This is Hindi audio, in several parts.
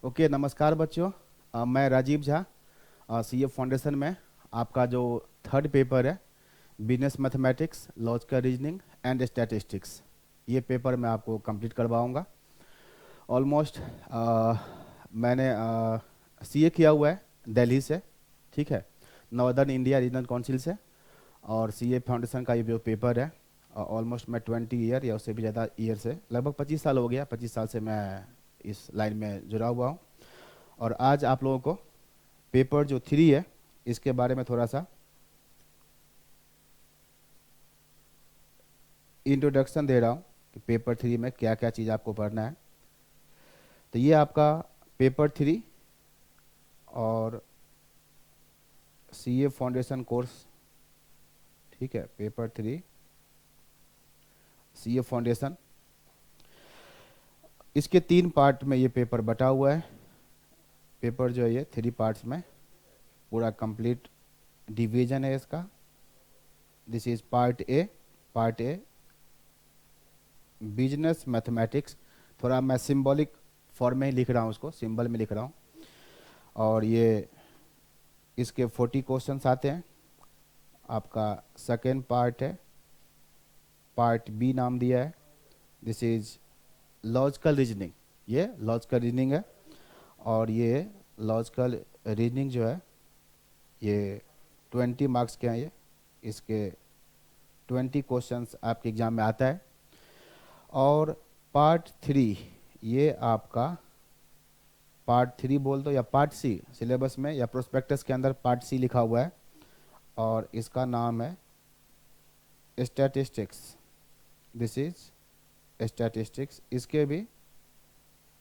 ओके, नमस्कार बच्चों। मैं राजीव झा, सीए फाउंडेशन में आपका जो थर्ड पेपर है, business mathematics, logical reasoning and statistics, ये पेपर मैं आपको कंप्लीट करवाऊंगा। ऑलमोस्ट मैंने सीए किया हुआ है दिल्ली से, ठीक है, नॉर्दर्न इंडिया रीजनल काउंसिल से। और सीए फाउंडेशन का ये जो पेपर है, ऑलमोस्ट मैं 20 ईयर या उससे भी ज़्यादा ईयर से, लगभग 25 साल हो गया, 25 साल से मैं इस लाइन में जुड़ा हुआ हूँ। और आज आप लोगों को पेपर जो 3 है इसके बारे में थोड़ा सा इंट्रोडक्शन दे रहा हूँ कि पेपर 3 में क्या क्या चीज़ आपको पढ़ना है। तो ये आपका पेपर 3 और सीए फाउंडेशन कोर्स, ठीक है, पेपर 3 सीए फाउंडेशन, इसके 3 पार्ट में ये पेपर बटा हुआ है। पेपर जो है ये 3 पार्ट्स में पूरा कंप्लीट डिवीजन है इसका। This is part A business mathematics. थोड़ा मैं सिंबॉलिक फॉर्म में ही लिख रहा हूँ, उसको सिंबल में लिख रहा हूँ। और ये इसके 40 क्वेश्चंस आते हैं। आपका सेकेंड पार्ट है, पार्ट बी नाम दिया है, दिस इज लॉजिकल रीजनिंग। ये लॉजिकल रीजनिंग है और ये लॉजिकल रीजनिंग जो है ये 20 मार्क्स के हैं। ये इसके 20 क्वेश्चंस आपके एग्जाम में आता है। और पार्ट 3 ये आपका पार्ट 3 बोल दो या पार्ट सी, सिलेबस में या प्रोस्पेक्टस के अंदर पार्ट सी लिखा हुआ है और इसका नाम है स्टैटिस्टिक्स। This is statistics. इसके भी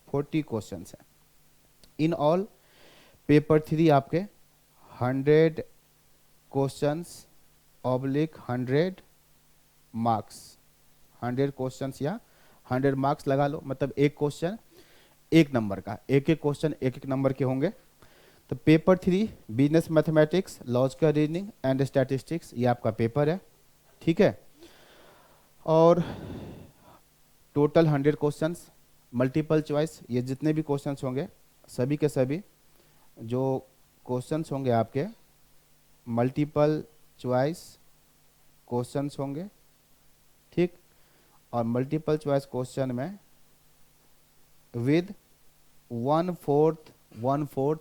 40 क्वेश्चंस हैं। इन ऑल पेपर 3 आपके 100 क्वेश्चंस ऑब्लिक 100 मार्क्स, 100 क्वेश्चंस या 100 मार्क्स लगा लो, मतलब एक क्वेश्चन एक नंबर का, एक एक क्वेश्चन एक एक नंबर के होंगे। तो paper 3 business mathematics, logical reasoning and statistics, ये आपका पेपर है, ठीक है। और टोटल 100 क्वेश्चंस, मल्टीपल चॉइस, ये जितने भी क्वेश्चंस होंगे सभी के सभी जो क्वेश्चंस होंगे आपके मल्टीपल चॉइस क्वेश्चंस होंगे, ठीक। और मल्टीपल चॉइस क्वेश्चन में विद 1/4,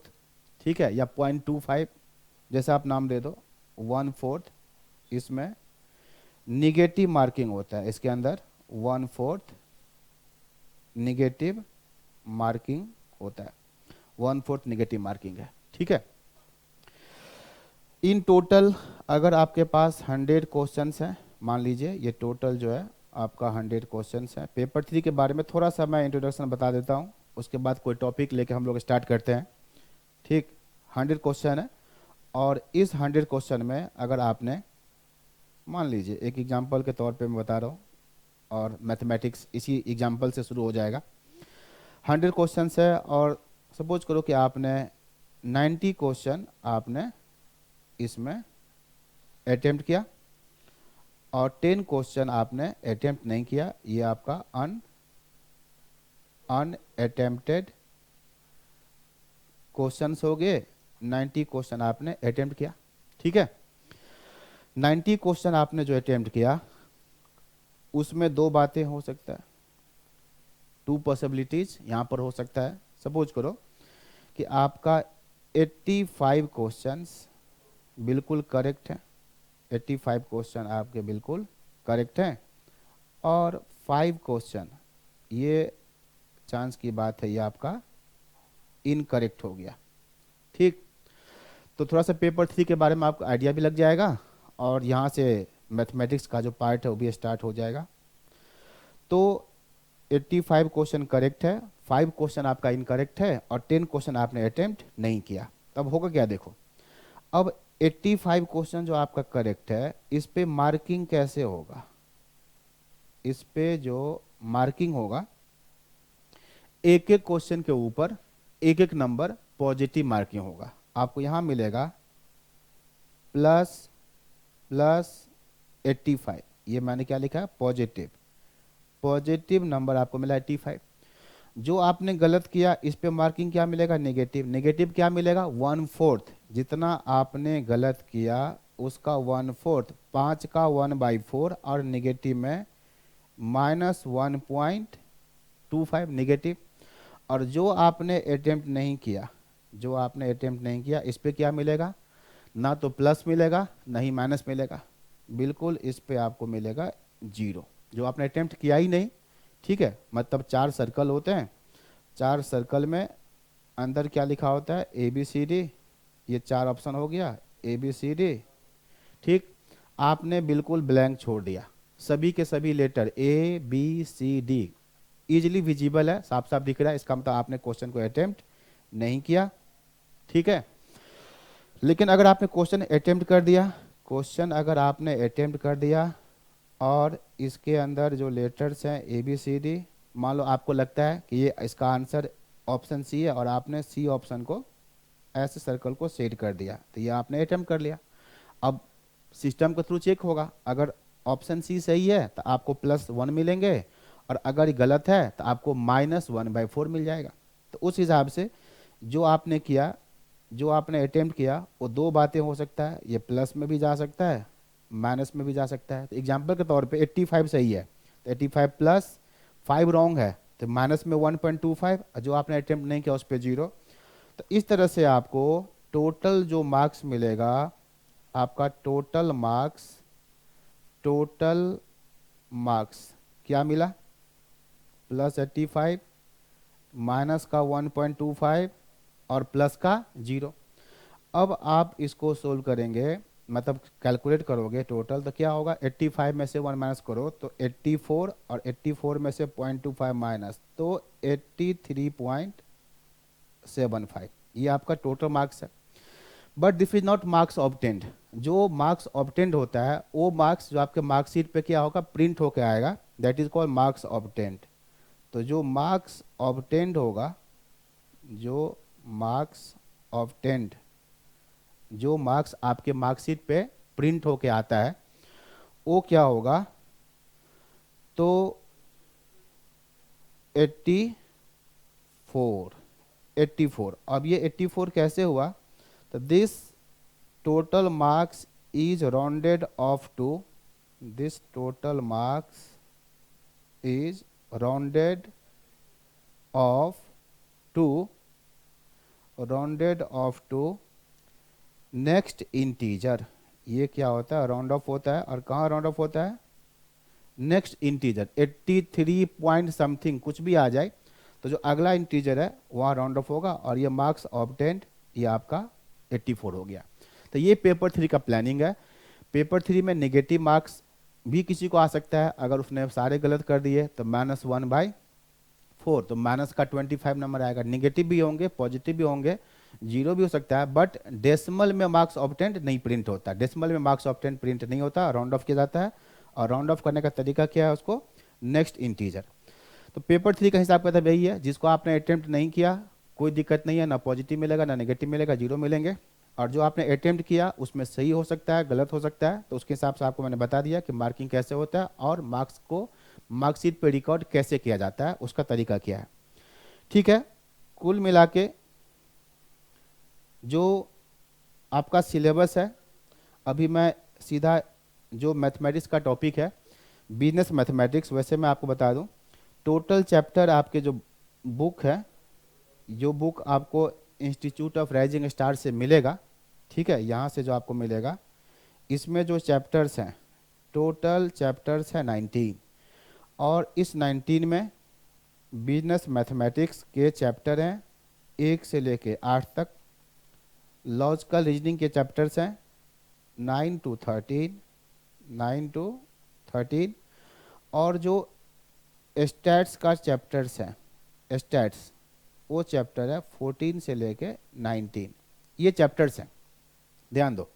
ठीक है, या 0.25, जैसा आप नाम दे दो, 1/4, इसमें निगेटिव मार्किंग होता है। इसके अंदर 1/4 निगेटिव मार्किंग होता है, 1/4 निगेटिव मार्किंग है, ठीक है। इन टोटल अगर आपके पास 100 क्वेश्चंस हैं, मान लीजिए ये टोटल जो है आपका 100 क्वेश्चंस है। पेपर 3 के बारे में थोड़ा सा मैं इंट्रोडक्शन बता देता हूँ, उसके बाद कोई टॉपिक लेके हम लोग स्टार्ट करते हैं, ठीक। 100 क्वेश्चन है और इस 100 क्वेश्चन में अगर आपने, मान लीजिए एक एग्जांपल के तौर पे मैं बता रहा हूँ और मैथमेटिक्स इसी एग्जांपल से शुरू हो जाएगा। 100 क्वेश्चन है और सपोज करो कि आपने 90 क्वेश्चन आपने इसमें अटेम्प्ट किया और 10 क्वेश्चन आपने अटेम्प्ट नहीं किया, ये आपका अनअटेम्प्टेड क्वेश्चंस हो गए। 90 क्वेश्चन आपने अटेम्प्ट किया, ठीक है। 90 क्वेश्चन आपने जो अटेम्प्ट किया उसमें दो बातें हो सकता है, 2 पॉसिबिलिटीज यहाँ पर हो सकता है। सपोज करो कि आपका 85 क्वेश्चंस बिल्कुल करेक्ट है, 85 क्वेश्चन आपके बिल्कुल करेक्ट हैं और 5 क्वेश्चन, ये चांस की बात है, ये आपका इनकरेक्ट हो गया, ठीक। तो थोड़ा सा पेपर 3 के बारे में आपको आइडिया भी लग जाएगा और यहाँ से मैथमेटिक्स का जो पार्ट है वो भी स्टार्ट हो जाएगा। तो 85 क्वेश्चन करेक्ट है, 5 क्वेश्चन आपका इनकरेक्ट है और 10 क्वेश्चन आपने अटेम्प्ट नहीं किया। तब होगा क्या, देखो, अब 85 क्वेश्चन जो आपका करेक्ट है इस पे मार्किंग कैसे होगा। इस पे जो मार्किंग होगा, एक एक क्वेश्चन के ऊपर एक एक नंबर पॉजिटिव मार्किंग होगा। आपको यहां मिलेगा प्लस प्लस 85, ये मैंने क्या लिखा है, पॉजिटिव, पॉजिटिव नंबर आपको मिला 85। जो आपने गलत किया इस पे मार्किंग क्या मिलेगा, नेगेटिव। नेगेटिव क्या मिलेगा, 1/4। जितना आपने गलत किया उसका 1/4, 5 का 1/4 और नेगेटिव में -1.25 नेगेटिव। और जो आपने अटेम्प्ट नहीं किया, जो आपने अटेम्प्ट नहीं किया इस पे क्या मिलेगा, ना तो प्लस मिलेगा ना ही माइनस मिलेगा, बिल्कुल इस पे आपको मिलेगा 0, जो आपने अटेम्प्ट किया ही नहीं। ठीक है, मतलब 4 सर्कल होते हैं, 4 सर्कल में अंदर क्या लिखा होता है, ABCD, ये 4 ऑप्शन हो गया ABCD। ठीक, आपने बिल्कुल ब्लैंक छोड़ दिया, सभी के सभी लेटर ABCD इजिली विजिबल है, साफ साफ दिख रहा है, इसका मतलब आपने क्वेश्चन को अटेम्प्ट नहीं किया। ठीक है, लेकिन अगर आपने क्वेश्चन अटेम्प्ट कर दिया, क्वेश्चन अगर आपने अटेम्प्ट कर दिया और इसके अंदर जो लेटर्स हैं ABCD, मान लो आपको लगता है कि ये इसका आंसर ऑप्शन सी है और आपने सी ऑप्शन को ऐसे सर्कल को सेट कर दिया, तो ये आपने अटेम्प्ट कर लिया। अब सिस्टम के थ्रू चेक होगा, अगर ऑप्शन सी सही है तो आपको +1 मिलेंगे, और अगर ये गलत है तो आपको -1/4 मिल जाएगा। तो उस हिसाब से जो आपने किया, जो आपने अटेम्प्ट किया, वो दो बातें हो सकता है, ये प्लस में भी जा सकता है माइनस में भी जा सकता है। तो एग्जाम्पल के तौर पे 85 सही है तो 85 + 5 रॉन्ग है, तो माइनस में 1.25, और जो आपने अटेम्प्ट नहीं किया उस पर 0। तो इस तरह से आपको टोटल जो मार्क्स मिलेगा, आपका टोटल मार्क्स क्या मिला, +85, माइनस का 1.25 और प्लस का 0। अब आप इसको सोल्व करेंगे, मतलब कैलकुलेट करोगे टोटल, तो क्या होगा, 85 में से 1 माइनस करो तो 84, और 84 में से 0.25 माइनस तो 83.75, ये आपका टोटल मार्क्स है। But this is not marks obtained. जो मार्क्स ऑब्टेंड होता है वो मार्क्स जो आपके मार्कशीट पे क्या होगा, प्रिंट होके आएगा, that is called marks obtained. तो जो मार्क्स ऑब्टेंड होगा, जो मार्क्स ऑब्टेंड, जो मार्क्स आपके मार्कशीट पे प्रिंट होके आता है वो क्या होगा, तो 84। अब ये 84 कैसे हुआ, तो this total marks is rounded off to, this total marks is rounded off to, rounded off to next integer. ये क्या होता है, राउंड ऑफ होता है, और कहाँ राउंड ऑफ होता है, नेक्स्ट इंटीजर। 83 पॉइंट समथिंग कुछ भी आ जाए तो जो अगला इंटीजर है वहाँ राउंड ऑफ होगा, और ये मार्क्स ऑब्टेंड ये आपका 84 हो गया। तो ये पेपर 3 का प्लानिंग है। पेपर 3 में नेगेटिव मार्क्स भी किसी को आ सकता है, अगर उसने सारे गलत कर दिए तो -1/4, तो माइनस का 25 नंबर आएगा। नेगेटिव भी होंगे, पॉजिटिव भी होंगे, 0 भी हो सकता है, बट डेसिमल में मार्क्स ऑब्टेंड नहीं प्रिंट होता, डेसिमल में मार्क्स ऑब्टेंड प्रिंट नहीं होता, राउंड ऑफ किया जाता है। और राउंड ऑफ करने का तरीका क्या है, उसको नेक्स्ट इंटीजर। तो पेपर 3 का हिसाब किताब यही है, जिसको आपने अटेम्प्ट नहीं किया कोई दिक्कत नहीं है, ना पॉजिटिव मिलेगा ना नेगेटिव मिलेगा, 0 मिलेंगे। और जो आपने अटेम्प्ट किया उसमें सही हो सकता है, गलत हो सकता है, तो उसके हिसाब से आपको मैंने बता दिया कि मार्किंग कैसे होता है और मार्क्स को मार्कशीट पे रिकॉर्ड कैसे किया जाता है, उसका तरीका क्या है। ठीक है, कुल मिला के जो आपका सिलेबस है, अभी मैं सीधा जो मैथमेटिक्स का टॉपिक है बिजनेस मैथमेटिक्स, वैसे मैं आपको बता दूं टोटल चैप्टर आपके जो बुक है, जो बुक आपको इंस्टीट्यूट ऑफ राइजिंग स्टार से मिलेगा, ठीक है, यहाँ से जो आपको मिलेगा, इसमें जो चैप्टर्स हैं, टोटल चैप्टर्स हैं 19, और इस 19 में बिजनेस मैथमेटिक्स के चैप्टर हैं 1 से लेके 8 तक, लॉजिकल रीजनिंग के चैप्टर्स हैं 9 to 13, और जो स्टैट्स का चैप्टर्स हैं, स्टैट्स वो चैप्टर है 14 से लेके 19, ये चैप्टर्स हैं, ध्यान दो।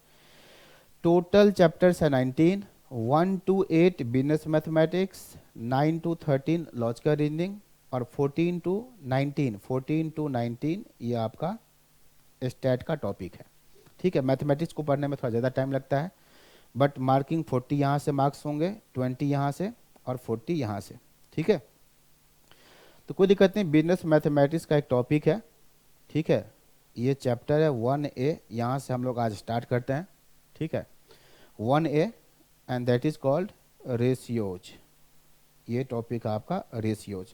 टोटल चैप्टर्स है 19, 1 to 8 business mathematics, 9 to 13 logical reasoning, और 14 to 19 ये आपका स्टैट का टॉपिक है। ठीक है, मैथमेटिक्स को पढ़ने में थोड़ा ज़्यादा टाइम लगता है, बट मार्किंग 40 यहाँ से मार्क्स होंगे, 20 यहाँ से और 40 यहाँ से। ठीक है, तो कोई दिक्कत नहीं, बिजनेस मैथमेटिक्स का एक टॉपिक है, ठीक है। ये चैप्टर है 1A, यहाँ से हम लोग आज स्टार्ट करते हैं, ठीक है। 1A and that is called ratios. ये टॉपिक है आपका रेशियोज।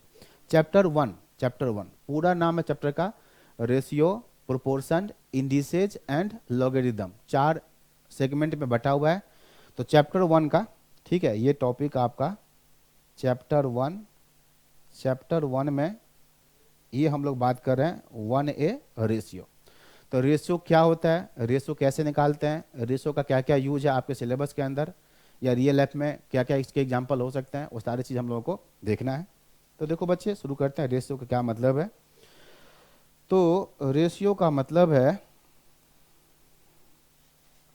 चैप्टर 1 पूरा नाम है चैप्टर का ratio, proportion, indices and logarithm. 4 segment में बटा हुआ है। तो चैप्टर 1 का, ठीक है, ये टॉपिक आपका चैप्टर 1 में ये हम लोग बात कर रहे हैं 1A रेशियो। तो रेशियो क्या होता है, रेशियो कैसे निकालते हैं, रेशियो का क्या क्या यूज है आपके सिलेबस के अंदर या रियल लाइफ में क्या क्या इसके एग्जाम्पल हो सकते हैं, वो सारी चीज़ हम लोगों को देखना है। तो देखो बच्चे, शुरू करते हैं। रेशियो का क्या मतलब है? तो रेशियो का मतलब है,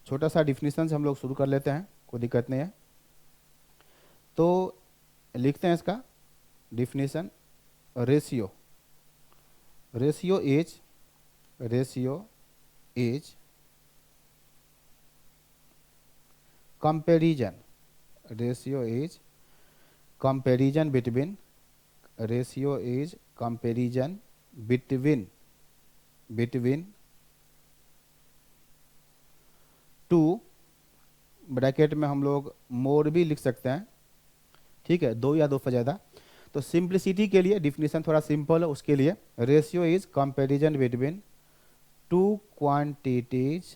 छोटा सा डिफिनीशन से हम लोग शुरू कर लेते हैं, कोई दिक्कत नहीं है। तो लिखते हैं इसका definition. Ratio ratio is comparison, ratio is comparison between two, bracket में हम लोग मोर भी लिख सकते हैं, ठीक है, 2 या 2 से ज़्यादा। तो सिंप्लिसिटी के लिए डिफिनीशन थोड़ा सिंपल है, उसके लिए ratio is comparison between two quantities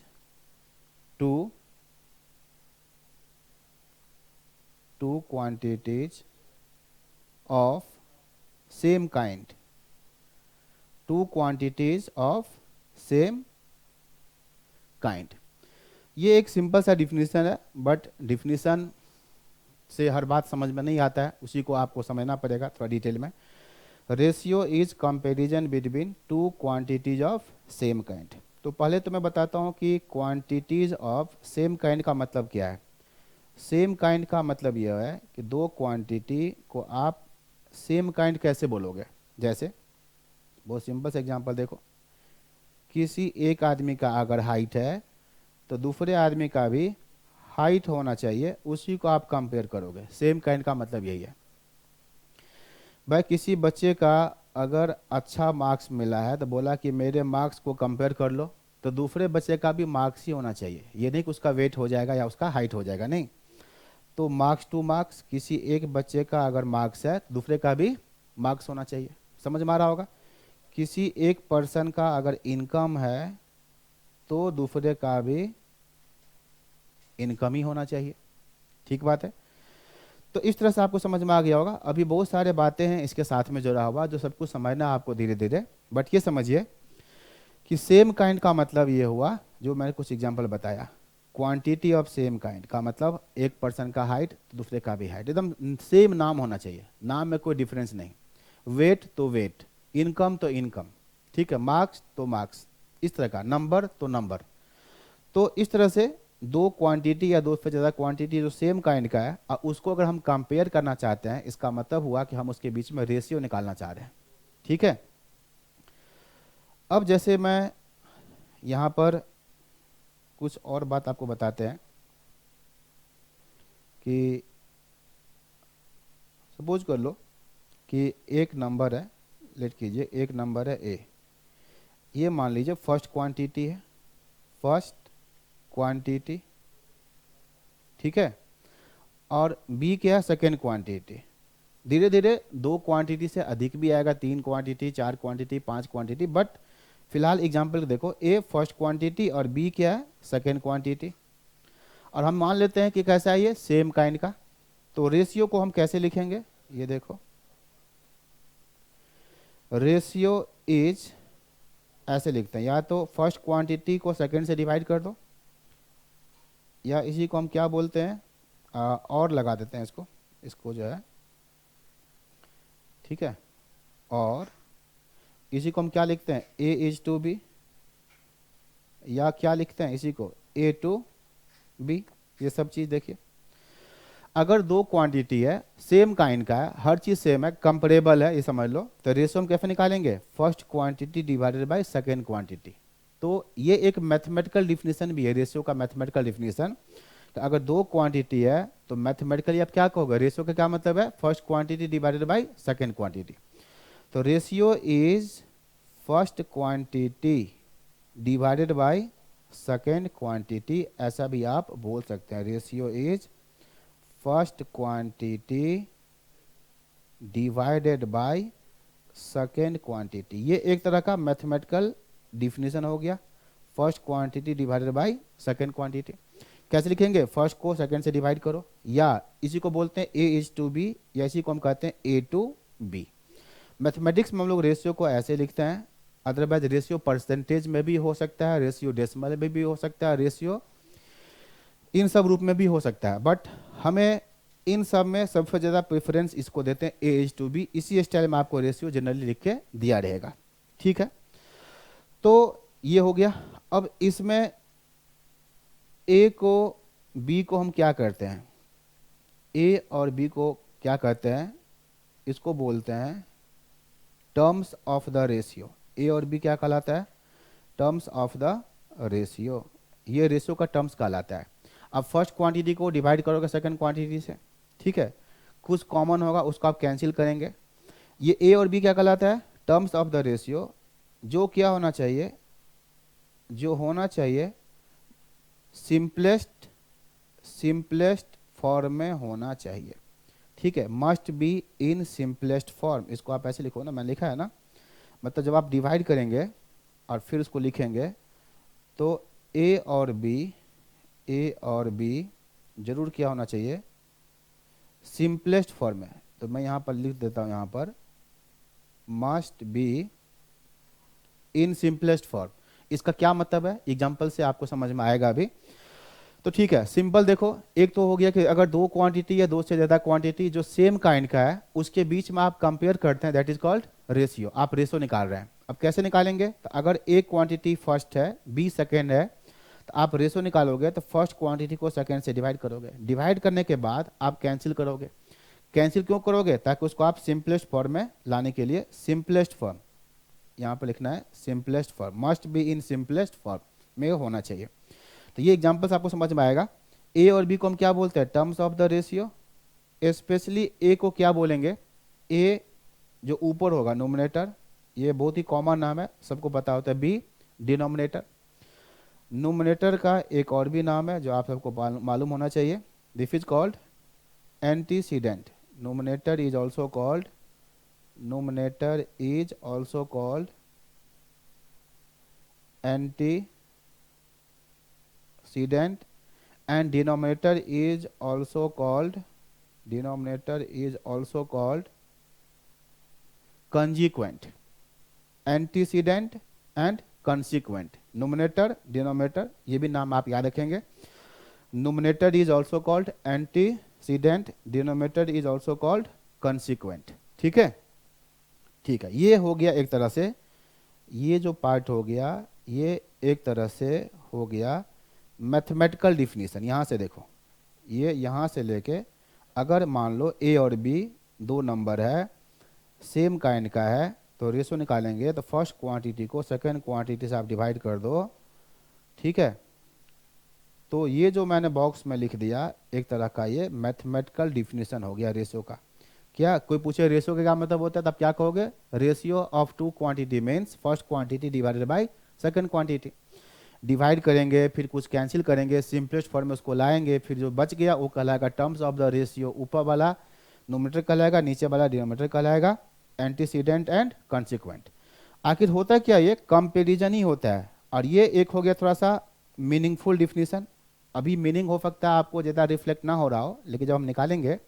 of same kind, ये एक सिंपल सा डिफिनीशन है, बट डिफिनीशन से हर बात समझ में नहीं आता है, उसी को आपको समझना पड़ेगा थोड़ा डिटेल में। Ratio is comparison between two quantities of same kind. तो पहले तो मैं बताता हूँ कि क्वांटिटीज ऑफ सेम काइंड का मतलब क्या है। सेम काइंड का मतलब यह है कि 2 क्वांटिटी को आप सेम काइंड कैसे बोलोगे। जैसे बहुत सिंपल से एग्जांपल देखो, किसी एक आदमी का अगर हाइट है तो दूसरे आदमी का भी हाइट होना चाहिए, उसी को आप कंपेयर करोगे। सेम काइंड का मतलब यही है। भाई किसी बच्चे का अगर अच्छा मार्क्स मिला है तो बोला कि मेरे मार्क्स को कंपेयर कर लो, तो दूसरे बच्चे का भी मार्क्स ही होना चाहिए। ये नहीं कि उसका वेट हो जाएगा या उसका हाइट हो जाएगा, नहीं। तो मार्क्स टू मार्क्स, किसी एक बच्चे का अगर मार्क्स है तो दूसरे का भी मार्क्स होना चाहिए। समझ में आ रहा होगा। किसी एक पर्सन का अगर इनकम है तो दूसरे का भी इनकम ही होना चाहिए, ठीक बात है। तो इस तरह से आपको समझ में आ गया होगा। अभी बहुत सारे बातें हैं इसके साथ में जुड़ा हुआ जो सब कुछ समझना आपको धीरे धीरे, बट ये समझिए कि सेम काइंड का मतलब ये हुआ जो मैंने कुछ एग्जांपल बताया। क्वांटिटी ऑफ सेम काइंड का मतलब एक पर्सन का हाइट तो दूसरे का भी हाइट, एकदम सेम नाम होना चाहिए, नाम में कोई डिफरेंस नहीं। वेट तो वेट, इनकम तो इनकम, ठीक है, मार्क्स तो मार्क्स, इस तरह का, नंबर तो नंबर। तो इस तरह से 2 क्वांटिटी या 2 से ज़्यादा क्वांटिटी जो सेम काइंड का है, उसको अगर हम कंपेयर करना चाहते हैं, इसका मतलब हुआ कि हम उसके बीच में रेशियो निकालना चाह रहे हैं, ठीक है। अब जैसे मैं यहाँ पर कुछ और बात आपको बताते हैं कि सपोज कर लो कि एक नंबर है, लेट कीजिए एक नंबर है ए, ये मान लीजिए फर्स्ट क्वांटिटी है, फर्स्ट क्वांटिटी, ठीक है, और बी क्या है, सेकेंड क्वांटिटी। धीरे धीरे 2 क्वांटिटी से अधिक भी आएगा, 3 क्वांटिटी, 4 क्वांटिटी, 5 क्वांटिटी, बट फिलहाल एग्जांपल देखो, ए फर्स्ट क्वांटिटी और बी क्या है, सेकेंड क्वांटिटी। और हम मान लेते हैं कि कैसा है ये, सेम काइंड का। तो रेशियो को हम कैसे लिखेंगे, ये देखो, रेशियो इज ऐसे लिखते हैं, या तो फर्स्ट क्वांटिटी को सेकेंड से डिवाइड कर दो, या इसी को हम क्या बोलते हैं, और लगा देते हैं इसको जो है, ठीक है। और इसी को हम क्या लिखते हैं, ए इज टू बी, या क्या लिखते हैं इसी को, ए टू बी। ये सब चीज़ देखिए, अगर 2 क्वांटिटी है, सेम काइंड का है, हर चीज़ सेम है, कंपेरेबल है, ये समझ लो, तो रेशियो हम कैसे निकालेंगे, first quantity divided by second quantity. तो ये एक मैथमेटिकल डिफिनीशन भी है रेशियो का, मैथमेटिकल डिफिनीशन। तो अगर 2 क्वांटिटी है तो मैथमेटिकली आप क्या कहोगे, रेशियो का क्या मतलब है, first quantity divided by second quantity. तो ratio is first quantity divided by second quantity, ऐसा भी आप बोल सकते हैं। Ratio is first quantity divided by second quantity. ये एक तरह का मैथमेटिकल डिफिनीशन हो गया, first quantity divided by second quantity. कैसे लिखेंगे? फर्स्ट को सेकेंड से डिवाइड करो, या इसी को बोलते हैं ए इज टू बी, या इसी को हम कहते हैं ए टू बी। मैथमेटिक्स में हम लोग रेशियो को ऐसे लिखते हैं, अदरवाइज रेशियो परसेंटेज में भी हो सकता है, रेशियो डेसिमल में भी हो सकता है, रेशियो इन सब रूप में भी हो सकता है, बट हमें इन सब में सबसे ज़्यादा प्रेफरेंस इसको देते हैं, ए इज टू बी। इसी स्टाइल में आपको रेशियो जनरली लिख के दिया रहेगा, ठीक है। तो ये हो गया। अब इसमें ए को बी को हम क्या करते हैं? ए और बी को क्या कहते हैं? इसको बोलते हैं टर्म्स ऑफ द रेशियो। ए और बी क्या कहलाता है? Terms of the ratio. ये रेशियो का टर्म्स कहलाता है। अब फर्स्ट क्वांटिटी को डिवाइड करोगे सेकंड क्वांटिटी से, ठीक है, कुछ कॉमन होगा उसको आप कैंसिल करेंगे। ये ए और बी क्या कहलाता है? Terms of the ratio. जो क्या होना चाहिए? जो होना चाहिए सिंपलेस्ट फॉर्म में होना चाहिए, ठीक है। Must be in simplest form. इसको आप ऐसे लिखो ना, मैंने लिखा है ना, मतलब जब आप डिवाइड करेंगे और फिर उसको लिखेंगे तो ए और बी जरूर क्या होना चाहिए? सिंपलेस्ट फॉर्म में। तो मैं यहाँ पर लिख देता हूँ, यहाँ पर must be in simplest form. इसका क्या मतलब है? एग्जाम्पल से आपको समझ में आएगा अभी। तो ठीक है, सिंपल देखो, एक तो हो गया कि अगर दो क्वांटिटी या दो से ज़्यादा क्वांटिटी जो सेम काइंड का है उसके बीच में आप कंपेयर करते हैं, दैट इज कॉल्ड रेशियो। आप रेशियो निकाल रहे हैं। अब कैसे निकालेंगे? तो अगर एक क्वांटिटी फर्स्ट है, बी सेकेंड है, तो आप रेशियो निकालोगे तो फर्स्ट क्वांटिटी को सेकेंड से डिवाइड करोगे। डिवाइड करने के बाद आप कैंसिल करोगे। कैंसिल क्यों करोगे? ताकि उसको आप सिंपलेस्ट फॉर्म में लाने के लिए सिंपलेस्ट फॉर्म यहाँ पर लिखना है, simplest form, must be in simplest form में होना चाहिए। तो ये एग्जांपल्स आपको समझ में आएगा। ए और बी को हम क्या बोलते हैं? Terms of the ratio. Specially A को क्या बोलेंगे? ए जो ऊपर होगा नोमिनेटर, ये बहुत ही कॉमन नाम है, सबको पता होता है। B denominator. नोमिनेटर का एक और भी नाम है जो आप सबको मालूम होना चाहिए, this is called antecedent. Nominator is also called antecedent, and denominator is also called consequent. Antecedent and consequent, numerator denominator, ये भी नाम आप याद रखेंगे। numerator is also called antecedent, denominator is also called consequent, ठीक है। ठीक है, ये हो गया एक तरह से, ये जो पार्ट हो गया ये एक तरह से हो गया मैथमेटिकल डिफिनीशन। यहाँ से देखो, ये यहाँ से लेके अगर मान लो ए और बी दो नंबर है, सेम काइंड का है, तो रेशो निकालेंगे तो फर्स्ट क्वांटिटी को सेकंड क्वांटिटी से आप डिवाइड कर दो, ठीक है। तो ये जो मैंने बॉक्स में लिख दिया एक तरह का ये मैथमेटिकल डिफिनीशन हो गया रेशियो का। क्या कोई पूछे रेशियो का क्या मतलब होता है, तब क्या कहोगे? Ratio of two quantity means first quantity divided by second quantity. Divide करेंगे, फिर कुछ कैंसिल करेंगे, सिंपलेस्ट फॉर्म में उसको लाएंगे, फिर जो बच गया वो कहलाएगा टर्म्स ऑफ द रेशियो। ऊपर वाला नोमिनेटर कहलाएगा, नीचे वाला डिनोमिनेटर कहलाएगा, एंटीसीडेंट एंड कॉन्सिक्वेंट। आखिर होता क्या? ये कंपेरिजन ही होता है। और ये एक हो गया थोड़ा सा मीनिंगफुल डिफिनीशन। अभी मीनिंग हो सकता है आपको ज़्यादा रिफ्लेक्ट ना हो रहा हो, लेकिन जब हम निकालेंगे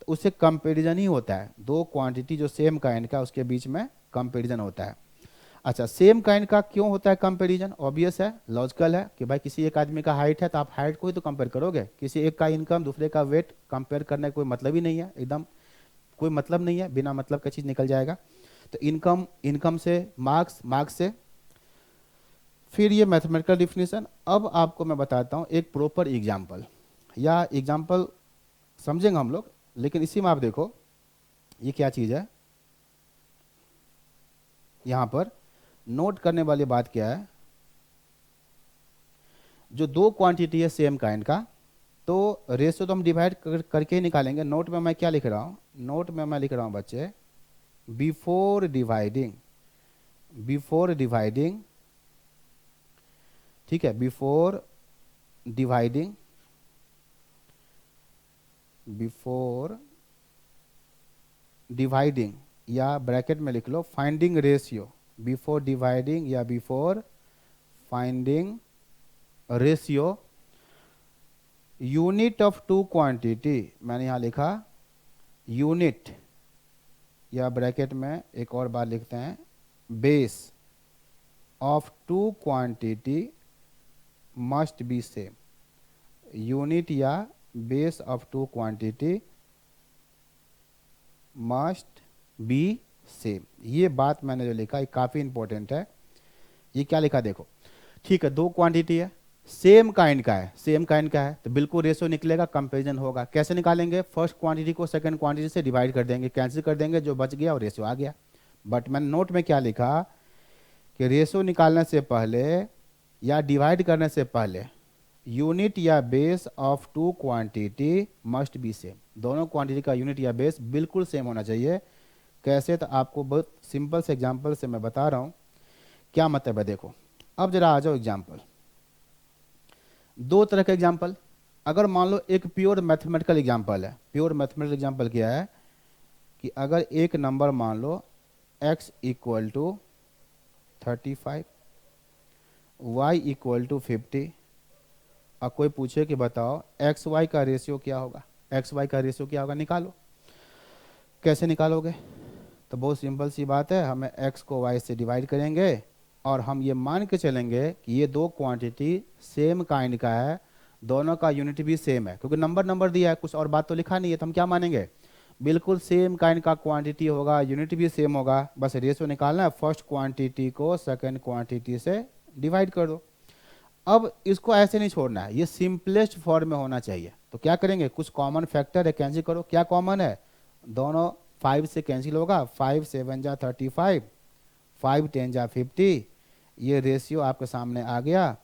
तो उससे कंपेरिजन ही होता है। दो क्वांटिटी जो सेम काइंड का उसके बीच में कंपेरिजन होता है। अच्छा, सेम काइंड का क्यों होता है कंपैरिजन? ऑब्वियस है, लॉजिकल है कि भाई किसी एक आदमी का हाइट है तो आप हाइट को ही तो कंपेयर करोगे। किसी एक का इनकम दूसरे का वेट कंपेयर करने का कोई मतलब ही नहीं है, एकदम कोई मतलब नहीं है, बिना मतलब का चीज़ निकल जाएगा। तो इनकम से मार्क्स से, फिर ये मैथमेटिकल डिफिनीशन। अब आपको मैं बताता हूँ एक प्रॉपर एग्जाम्पल, या एग्जाम्पल समझेंगे हम लोग, लेकिन इसी में आप देखो ये क्या चीज़ है। यहाँ पर नोट करने वाली बात क्या है, जो दो क्वांटिटी है सेम काइंड का, तो रेशियो तो हम डिवाइड करके ही निकालेंगे। नोट में मैं क्या लिख रहा हूँ? नोट में मैं लिख रहा हूँ बच्चे, बिफोर डिवाइडिंग, बिफोर डिवाइडिंग, ठीक है, बिफोर डिवाइडिंग, बिफोर डिवाइडिंग, या ब्रैकेट में लिख लो फाइंडिंग रेशियो, बिफोर डिवाइडिंग या before finding ratio, unit of two quantity, मैंने यहां लिखा यूनिट, या ब्रैकेट में एक और बार लिखते हैं base of two quantity must be same, unit या base of two quantity must be same. ये बात मैंने जो लिखा ये काफ़ी इंपॉर्टेंट है। ये क्या लिखा देखो, ठीक है, दो क्वांटिटी है, सेम काइंड का है, सेम काइंड का है तो बिल्कुल रेशियो निकलेगा, कंपेरिजन होगा। कैसे निकालेंगे, फर्स्ट क्वांटिटी को सेकंड क्वांटिटी से डिवाइड कर देंगे, कैंसिल कर देंगे, जो बच गया और रेशियो आ गया। बट मैंने नोट में क्या लिखा कि रेशियो निकालने से पहले या डिवाइड करने से पहले यूनिट या base of two quantity must be same, दोनों क्वांटिटी का यूनिट या बेस बिल्कुल सेम होना चाहिए। कैसे, तो आपको बहुत सिंपल से एग्जांपल से मैं बता रहा हूँ क्या मतलब है। देखो अब जरा आ जाओ एग्जांपल, दो तरह के एग्जांपल। अगर मान लो एक प्योर मैथमेटिकल एग्जांपल है, प्योर मैथमेटिकल एग्जांपल क्या है कि अगर एक नंबर मान लो x equal to 35, y equal to 50, और कोई पूछे कि बताओ एक्स वाई का रेशियो क्या होगा, एक्स वाई का रेशियो क्या होगा, निकालो। कैसे निकालोगे, तो बहुत सिंपल सी बात है, हमें x को y से डिवाइड करेंगे और हम ये मान के चलेंगे कि ये दो क्वांटिटी सेम काइंड का है, दोनों का यूनिट भी सेम है, क्योंकि नंबर नंबर दिया है, कुछ और बात तो लिखा नहीं है, तो हम क्या मानेंगे, बिल्कुल सेम काइंड का क्वांटिटी होगा, यूनिट भी सेम होगा। बस रेशियो निकालना है, फर्स्ट क्वांटिटी को सेकंड क्वांटिटी से डिवाइड कर दो। अब इसको ऐसे नहीं छोड़ना है, ये सिंपलेस्ट फॉर्म में होना चाहिए। तो क्या करेंगे, कुछ कॉमन फैक्टर है कैंसिल करो। क्या कॉमन है, दोनों 5 से कैंसिल होगा, 5 7 जा 35, 5 10 जा 50, ये रेशियो आपके सामने आ गया,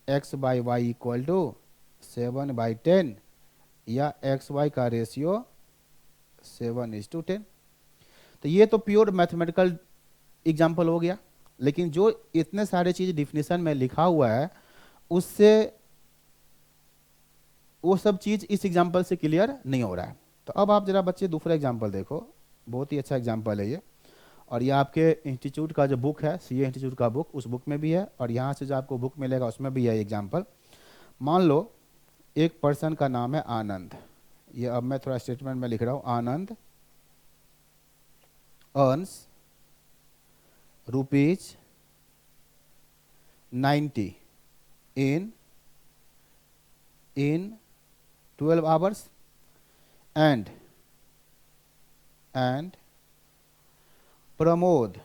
x by y equal to 7/10, या एक्स वाई का रेशियो 7:10। तो ये तो प्योर मैथमेटिकल एग्जाम्पल हो गया, लेकिन जो इतने सारे चीज डिफिनीशन में लिखा हुआ है उससे वो सब चीज इस एग्जाम्पल से क्लियर नहीं हो रहा है। तो अब आप जरा बच्चे दूसरा एग्जाम्पल देखो, बहुत ही अच्छा एग्जाम्पल है ये, और ये आपके इंस्टीट्यूट का जो बुक है, सीए इंस्टीट्यूट का बुक, उस बुक में भी है, और यहाँ से जो आपको बुक मिलेगा उसमें भी है एग्जाम्पल। मान लो एक पर्सन का नाम है आनंद, ये अब मैं थोड़ा स्टेटमेंट में लिख रहा हूँ, आनंद earns rupees 90 in 12 hours, and Pramod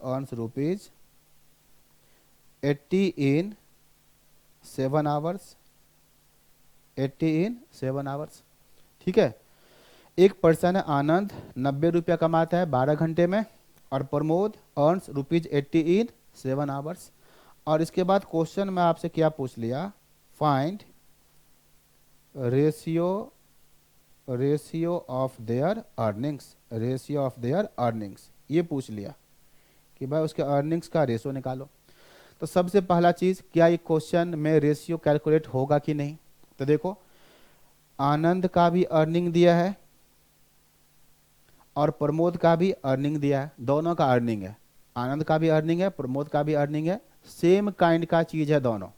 earns rupees 80 in 7 hours, 80 in 7 hours। ठीक है, एक पर्सन है आनंद 90 रुपया कमाता है 12 घंटे में, और प्रमोद अर्न्स रुपीज 80 इन 7 आवर्स। और इसके बाद क्वेश्चन में आपसे क्या पूछ लिया, find ratio of their earnings, ratio of their earnings, ये पूछ लिया कि भाई उसके अर्निंग्स का रेशियो निकालो। तो सबसे पहला चीज, क्या ये क्वेश्चन में रेशियो कैलकुलेट होगा कि नहीं। तो देखो आनंद का भी अर्निंग दिया है और प्रमोद का भी अर्निंग दिया है, दोनों का अर्निंग है, आनंद का भी अर्निंग है, प्रमोद का भी अर्निंग है, सेम काइंड का चीज है दोनों,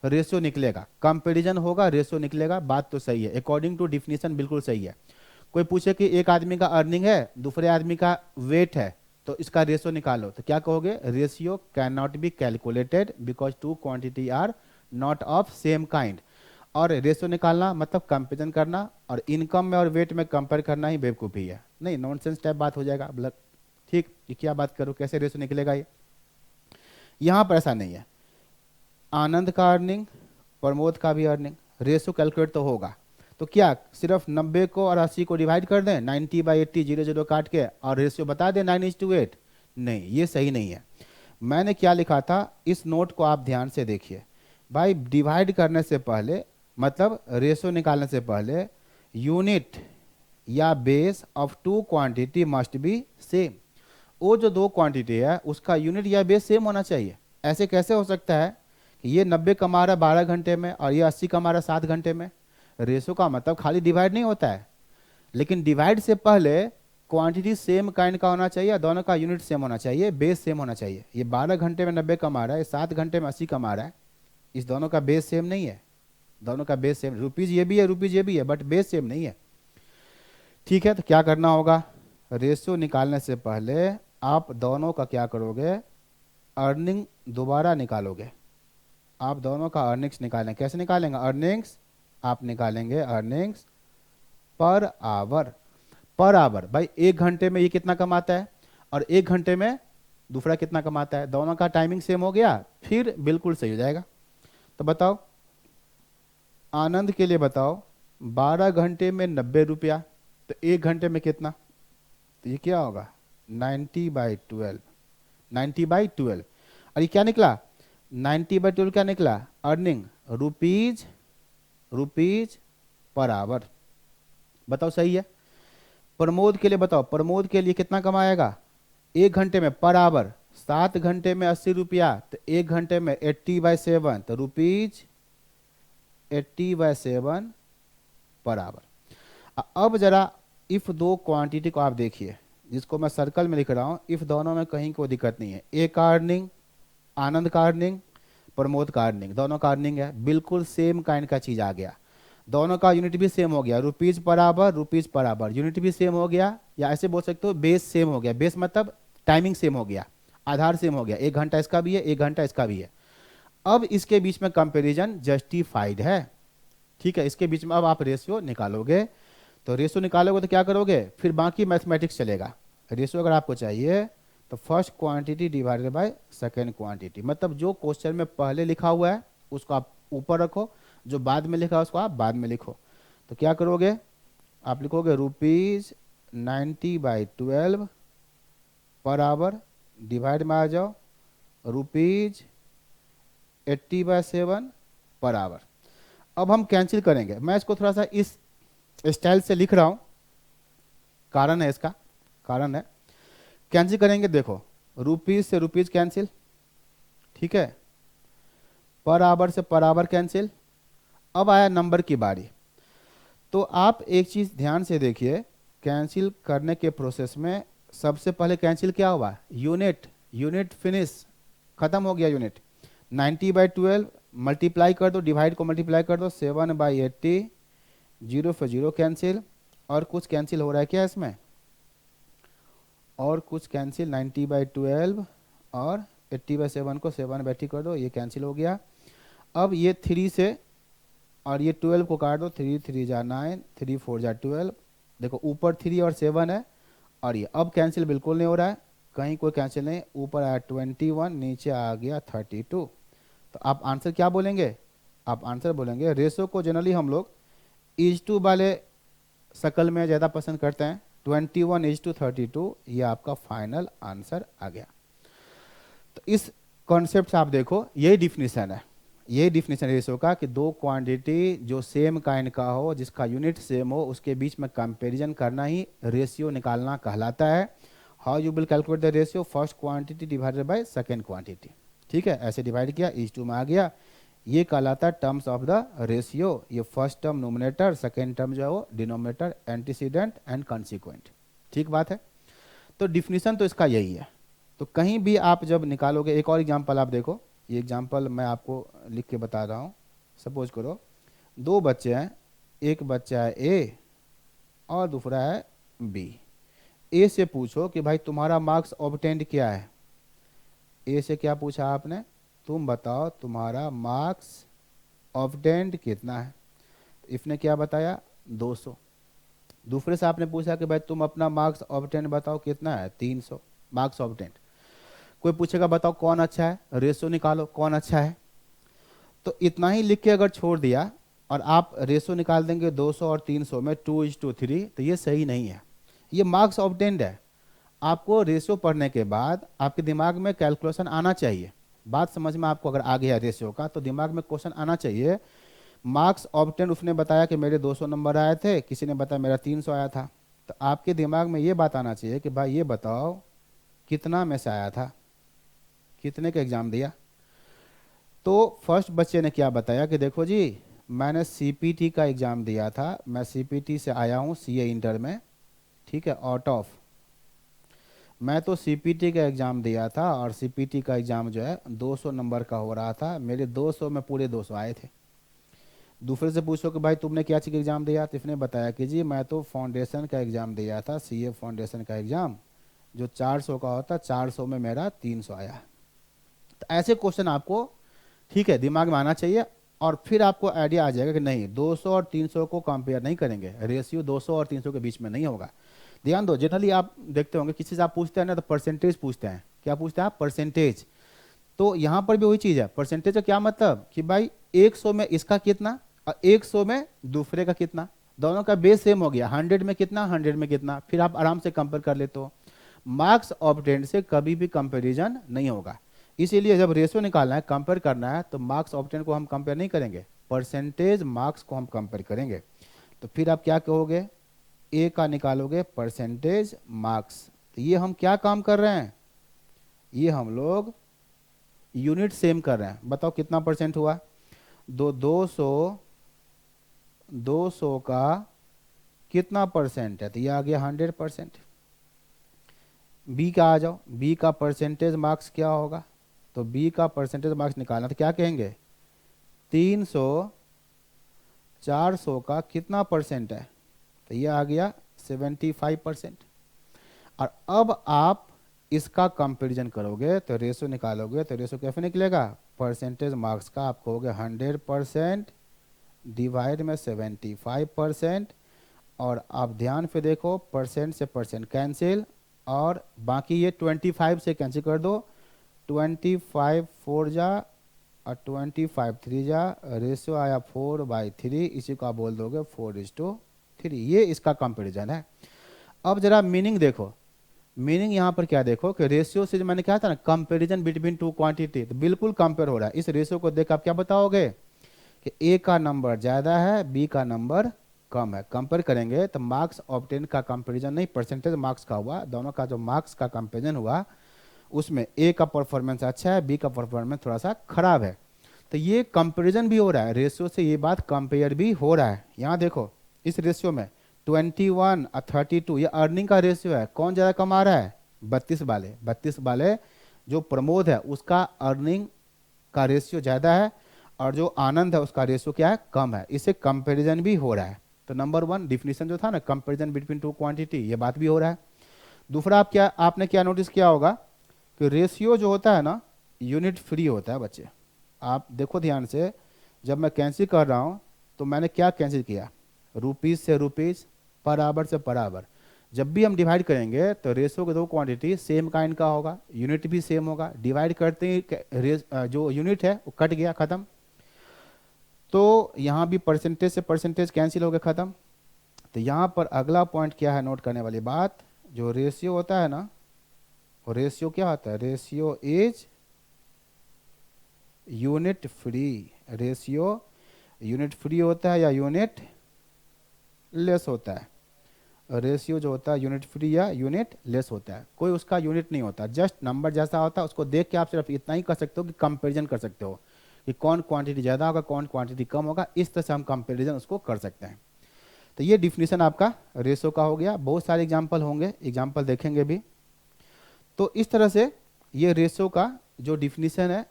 रेशियो निकलेगा, कंपैरिजन होगा, रेशियो निकलेगा। बात तो सही है, अकॉर्डिंग टू डिफिनीशन बिल्कुल सही है। कोई पूछे कि एक आदमी का अर्निंग है दूसरे आदमी का वेट है, तो इसका रेशियो निकालो, तो क्या कहोगे, ratio can not be calculated because two quantity are not of same kind. और रेशियो निकालना मतलब कंपेरिजन करना, और इनकम में और वेट में कंपेयर करना ही बेवकूफ़ी है, नहीं नॉनसेंस टाइप बात हो जाएगा। मतलब ठीक, ये क्या बात करो, कैसे रेशियो निकलेगा ये, यहाँ पर ऐसा नहीं है। आनंद का अर्निंग, प्रमोद का भी अर्निंग, रेशियो कैलकुलेट तो होगा, तो क्या सिर्फ 90 को और 80 को डिवाइड कर दें, 90/80 0 काट के, और रेशियो बता दें 9:8? नहीं, ये सही नहीं है। मैंने क्या लिखा था, इस नोट को आप ध्यान से देखिए भाई, डिवाइड करने से पहले मतलब रेशियो निकालने से पहले यूनिट या base of two quantity must be same. वो जो दो क्वांटिटी है उसका यूनिट या बेस सेम होना चाहिए। ऐसे कैसे हो सकता है कि ये 90 कमा रहा है 12 घंटे में और ये 80 कमा रहा है 7 घंटे में? रेशो का मतलब खाली डिवाइड नहीं होता है, लेकिन डिवाइड से पहले क्वांटिटी सेम काइंड का होना चाहिए, दोनों का यूनिट सेम होना चाहिए, बेस सेम होना चाहिए। ये 12 घंटे में 90 कमा रहा है, 7 घंटे में 80 कमा रहा है, इस दोनों का बेस सेम नहीं है। दोनों का बेस सेम, रुपीज ये भी है रुपीज ये भी है, बट बेस सेम नहीं है। ठीक है, तो क्या करना होगा? रेशियो निकालने से पहले आप दोनों का क्या करोगे? अर्निंग दोबारा निकालोगे। आप दोनों का अर्निंग्स निकालेंगे। कैसे निकालेंगे अर्निंग्स? आप निकालेंगे earnings per hour. Per hour भाई 1 घंटे में ये कितना कमाता है और 1 घंटे में दूसरा कितना कमाता है, दोनों का टाइमिंग सेम हो गया, फिर बिल्कुल सही हो जाएगा। तो बताओ, आनंद के लिए बताओ, 12 घंटे में 90 रुपया, तो 1 घंटे में कितना? तो ये क्या होगा? 90/12। 90/12 और ये क्या निकला? 90/12 क्या निकला? Earning rupees rupees per hour. बताओ सही है? प्रमोद के लिए बताओ, प्रमोद के लिए कितना कमाएगा 1 घंटे में पर आवर? 7 घंटे में 80 रुपया, तो 1 घंटे में 80/7, तो रुपीज 80/7 पर आवर। अब जरा इफ दो क्वांटिटी को आप देखिए, जिसको मैं सर्कल में लिख रहा हूं, इफ दोनों में कहीं कोई दिक्कत नहीं है। ए का अर्निंग, आनंद का अर्निंग, प्रमोद का अर्निंग, दोनों का अर्निंग है, बिल्कुल सेम काइंड का चीज आ गया। दोनों का यूनिट भी सेम हो गया, रुपीज पर आवर, यूनिट भी सेम हो गया, या ऐसे बोल सकते हो बेस सेम हो गया। बेस मतलब टाइमिंग सेम हो गया, आधार सेम हो गया, 1 घंटा इसका भी है 1 घंटा इसका भी है। अब इसके बीच में कंपेरिजन जस्टिफाइड है। ठीक है, इसके बीच में अब आप रेशियो निकालोगे। तो रेशियो निकालोगे तो क्या करोगे? फिर बाकी मैथमेटिक्स चलेगा। रेशियो अगर आपको चाहिए तो first quantity divided by second quantity, मतलब जो क्वेश्चन में पहले लिखा हुआ है उसको आप ऊपर रखो, जो बाद में लिखा है उसको आप बाद में लिखो। तो क्या करोगे? आप लिखोगे रुपीज 90/12 पर आवर, डिवाइड में आ जाओ रुपीज 80/7 पर आवर। अब हम कैंसिल करेंगे। मैं इसको थोड़ा सा इस स्टाइल से लिख रहा हूं, कारण है इसका, कारण है। कैंसिल करेंगे, देखो रुपीज से रुपीज कैंसिल, ठीक है, पर आवर से पर आवर कैंसिल। अब आया नंबर की बारी। तो आप एक चीज ध्यान से देखिए, कैंसिल करने के प्रोसेस में सबसे पहले कैंसिल क्या हुआ? यूनिट। यूनिट फिनिश, खत्म हो गया यूनिट। 90/12 मल्टीप्लाई कर दो, डिवाइड को मल्टीप्लाई कर दो, 7/80, 0 for 0 कैंसिल। और कुछ कैंसिल हो रहा है क्या इसमें? और कुछ कैंसिल, 90/12 और 80/7 को 7/80 कर दो, ये कैंसिल हो गया। अब ये 3 से और ये 12 को काट दो, 3 3 जा 9, 3 4 जा 12। देखो ऊपर 3 और 7 है, और ये अब कैंसिल बिल्कुल नहीं हो रहा है, कहीं कोई कैंसिल नहीं। ऊपर आया 21, नीचे आ गया 32। तो आप आंसर क्या बोलेंगे? आप आंसर बोलेंगे, रेशो को जनरली हम लोग इज-टू वाले शकल में ज़्यादा पसंद करते हैं, 21:32। ये आपका फाइनल आंसर आ गया। तो इस कॉन्सेप्ट से आप देखो, यही डिफिनीशन है, यही डिफिनीशन रेशो का, कि दो क्वांटिटी जो सेम काइंड का हो, जिसका यूनिट सेम हो, उसके बीच में कंपैरिजन करना ही रेशियो निकालना कहलाता है। How you will calculate the ratio? First quantity divided by second quantity. ठीक है, ऐसे डिवाइड किया, इज-टू में आ गया, ये कहलाता है टर्म्स ऑफ द रेशियो। ये first term nominator, second term जो है वो डिनोमिनेटर, एंटीसीडेंट एंड कंसिक्वेंट। ठीक बात है। तो डिफिनीशन तो इसका यही है। तो कहीं भी आप जब निकालोगे, एक और एग्जांपल आप देखो, ये एग्जांपल मैं आपको लिख के बता रहा हूँ। सपोज करो 2 बच्चे हैं, एक बच्चा है ए और दूसरा है बी। ए से पूछो कि भाई तुम्हारा मार्क्स ऑब्टेंड क्या है। ए से क्या पूछा आपने? तुम बताओ तुम्हारा मार्क्स ऑब्टेंड कितना है। इसने क्या बताया? 200। दूसरे से आपने पूछा कि भाई तुम अपना मार्क्स ऑब्टेंड बताओ कितना है? 300 मार्क्स ऑब्टेंड। कोई पूछेगा बताओ कौन अच्छा है, रेशो निकालो कौन अच्छा है। तो इतना ही लिख के अगर छोड़ दिया और आप रेशो निकाल देंगे 200 और 300 में 2:3, तो ये सही नहीं है, ये मार्क्स ऑब्टेंड है। आपको रेशियो पढ़ने के बाद आपके दिमाग में कैलकुलेशन आना चाहिए। बात समझ में आपको अगर आ गया रेशियो का, तो दिमाग में क्वेश्चन आना चाहिए मार्क्स ऑब्टेन उसने बताया कि मेरे 200 नंबर आए थे, किसी ने बताया मेरा 300 आया था। तो आपके दिमाग में ये बात आना चाहिए कि भाई ये बताओ कितना में से आया था, कितने का एग्ज़ाम दिया। तो फर्स्ट बच्चे ने क्या बताया कि देखो जी मैंने सीपीटी का एग्ज़ाम दिया था, मैं सीपीटी से आया हूँ सीए इंटर में, ठीक है, आउट ऑफ, मैं तो सीपीटी का एग्ज़ाम दिया था और सीपीटी का एग्ज़ाम जो है 200 नंबर का हो रहा था, मेरे 200 में पूरे 200 आए थे। दूसरे से पूछो कि भाई तुमने क्या चीज़ का एग्ज़ाम दिया, तो इसने बताया कि जी मैं तो फाउंडेशन का एग्ज़ाम दिया था, सीए फाउंडेशन का एग्ज़ाम, जो 400 का होता, 400 में मेरा 300 आया। तो ऐसे क्वेश्चन आपको, ठीक है, दिमाग में आना चाहिए और फिर आपको आइडिया आ जाएगा कि नहीं 200 और 300 को कंपेयर नहीं करेंगे, रेशियो 200 और 300 के बीच में नहीं होगा। ध्यान दो, जनरली आप देखते होंगे किसी से आप पूछते हैं ना तो परसेंटेज पूछते हैं, क्या पूछते हैं आप, परसेंटेज। तो यहाँ पर भी वही चीज़ है, परसेंटेज का क्या मतलब कि भाई 100 में इसका कितना और 100 में दूसरे का कितना, दोनों का बेस सेम हो गया, 100 में कितना 100 में कितना, फिर आप आराम से कंपेयर कर लेते हो। मार्क्स ऑब्टेन्ड से कभी भी कंपैरिजन नहीं होगा, इसीलिए जब रेशियो निकालना है, कंपेयर करना है, तो मार्क्स ऑब्टेन्ड को हम कंपेयर नहीं करेंगे, परसेंटेज मार्क्स को हम कंपेयर करेंगे। तो फिर आप क्या कहोगे, ए का निकालोगे परसेंटेज मार्क्स। तो ये हम क्या काम कर रहे हैं, ये हम लोग यूनिट सेम कर रहे हैं। बताओ कितना परसेंट हुआ, 200 का कितना परसेंट है, तो ये आ गया 100%। बी का आ जाओ, बी का परसेंटेज मार्क्स क्या होगा, तो बी का परसेंटेज मार्क्स निकालना तो क्या कहेंगे, 300 400 का कितना परसेंट है, तो ये आ गया 75%। और अब आप इसका कंपैरिजन करोगे तो रेशो निकालोगे, तो रेशो कैसे निकलेगा, परसेंटेज मार्क्स का आप कहोगे 100% डिवाइड में 75%, और आप ध्यान से देखो परसेंट से परसेंट कैंसिल, और बाकी ये 25 से कैंसिल कर दो, 25 4 जा और 25 3 जा, रेशियो आया 4/3, इसी को आप बोल दोगे 4:3। ये इसका कंपैरिजन है। अब जरा मीनिंग देखो, मीनिंग यहाँ पर क्या देखो कि रेशियो से जो मैंने कहा था ना कंपैरिजन बिटवीन टू क्वांटिटी, तो बिल्कुल कंपेयर हो रहा है। इस रेशियो को देख आप क्या बताओगे कि ए का नंबर ज़्यादा है, बी का नंबर कम है। कंपेयर करेंगे तो मार्क्स ऑब्टेन का कंपैरिजन नहीं, परसेंटेज मार्क्स का हुआ, दोनों का जो मार्क्स का कंपैरिजन हुआ उसमें ए का परफॉर्मेंस अच्छा है, बी का परफॉर्मेंस थोड़ा सा खराब है। तो ये कंपैरिजन भी हो रहा है रेशियो से, ये बात कंपेयर भी हो रहा है। यहाँ देखो इस रेशियो में 21 और 32 ये अर्निंग का रेशियो है, कौन ज़्यादा कमा रहा है, 32 वाले जो प्रमोद है उसका अर्निंग का रेशियो ज़्यादा है, और जो आनंद है उसका रेशियो क्या है, कम है। इससे कंपैरिजन भी हो रहा है। तो नंबर 1 डिफिनीशन जो था ना कंपैरिजन बिटवीन टू क्वांटिटी, ये बात भी हो रहा है। दूसरा आपने क्या नोटिस किया होगा कि रेशियो जो होता है ना यूनिट फ्री होता है बच्चे। आप देखो ध्यान से, जब मैं कैंसिल कर रहा हूँ तो मैंने क्या कैंसिल किया, रुपीज़ से रुपीज़, पर आवर से पर आवर। जब भी हम डिवाइड करेंगे तो रेशियो के दो क्वांटिटी सेम काइंड का होगा, यूनिट भी सेम होगा, डिवाइड करते ही जो यूनिट है वो कट गया, खत्म। तो यहाँ भी परसेंटेज से परसेंटेज कैंसिल हो गया, खत्म। तो यहाँ पर अगला पॉइंट क्या है नोट करने वाली बात, जो रेशियो होता है ना, और रेशियो क्या होता है, ratio is unit free. Ratio unit free होता है या यूनिट लेस होता है, रेशियो जो होता है यूनिट फ्री या यूनिट लेस होता है, कोई उसका यूनिट नहीं होता, जस्ट नंबर जैसा होता है उसको देख के आप सिर्फ इतना ही कर सकते हो कि कंपैरिजन कर सकते हो कि कौन क्वांटिटी ज़्यादा होगा कौन क्वांटिटी कम होगा, इस तरह से हम कंपैरिजन उसको कर सकते हैं। तो ये डिफिनीशन आपका रेशियो का हो गया। बहुत सारे एग्जाम्पल होंगे, एग्जाम्पल देखेंगे भी। तो इस तरह से ये रेशियो का जो डिफिनीशन है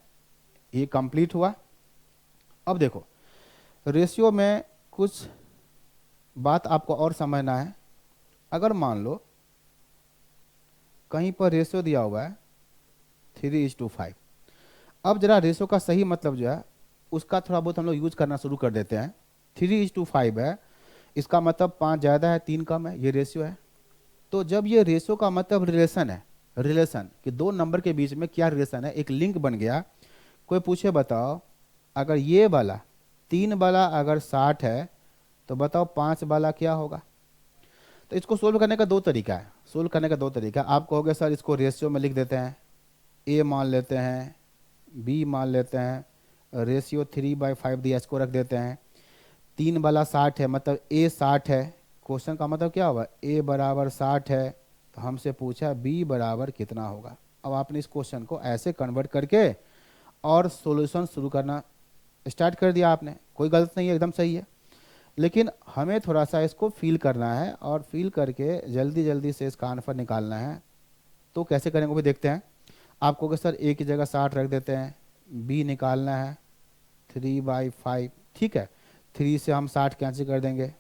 ये कंप्लीट हुआ। अब देखो रेशियो में कुछ बात आपको और समझना है। अगर मान लो कहीं पर रेशियो दिया हुआ है 3:5, अब जरा रेशियो का सही मतलब जो है उसका थोड़ा बहुत हम लोग यूज करना शुरू कर देते हैं। 3:5 है, इसका मतलब 5 ज़्यादा है 3 कम है, ये रेशियो है। तो जब ये रेशियो का मतलब रिलेशन है, रिलेशन कि दो नंबर के बीच में क्या रिलेशन है, एक लिंक बन गया। कोई पूछे बताओ अगर ये वाला 3 वाला अगर 60 है तो बताओ 5 वाला क्या होगा। तो इसको सोल्व करने का दो तरीका है, सोल्व करने का दो तरीका। आप कहोगे सर इसको रेशियो में लिख देते हैं, ए मान लेते हैं, बी मान लेते हैं, रेशियो 3/5 दिया इसको रख देते हैं, 3 वाला 60 है, मतलब ए 60 है। क्वेश्चन का मतलब क्या होगा, ए बराबर 60 है, तो हमसे पूछा बी बराबर कितना होगा। अब आपने इस क्वेश्चन को ऐसे कन्वर्ट करके और सॉल्यूशन शुरू करना स्टार्ट कर दिया आपने, कोई गलत नहीं है, एकदम सही है। लेकिन हमें थोड़ा सा इसको फील करना है और फील करके जल्दी जल्दी से इसका आंसर निकालना है। तो कैसे करेंगे वो भी देखते हैं। आपको कि सर ए की जगह 60 रख देते हैं, बी निकालना है 3/5, ठीक है। 3 से हम 60 कैंसिल कर देंगे,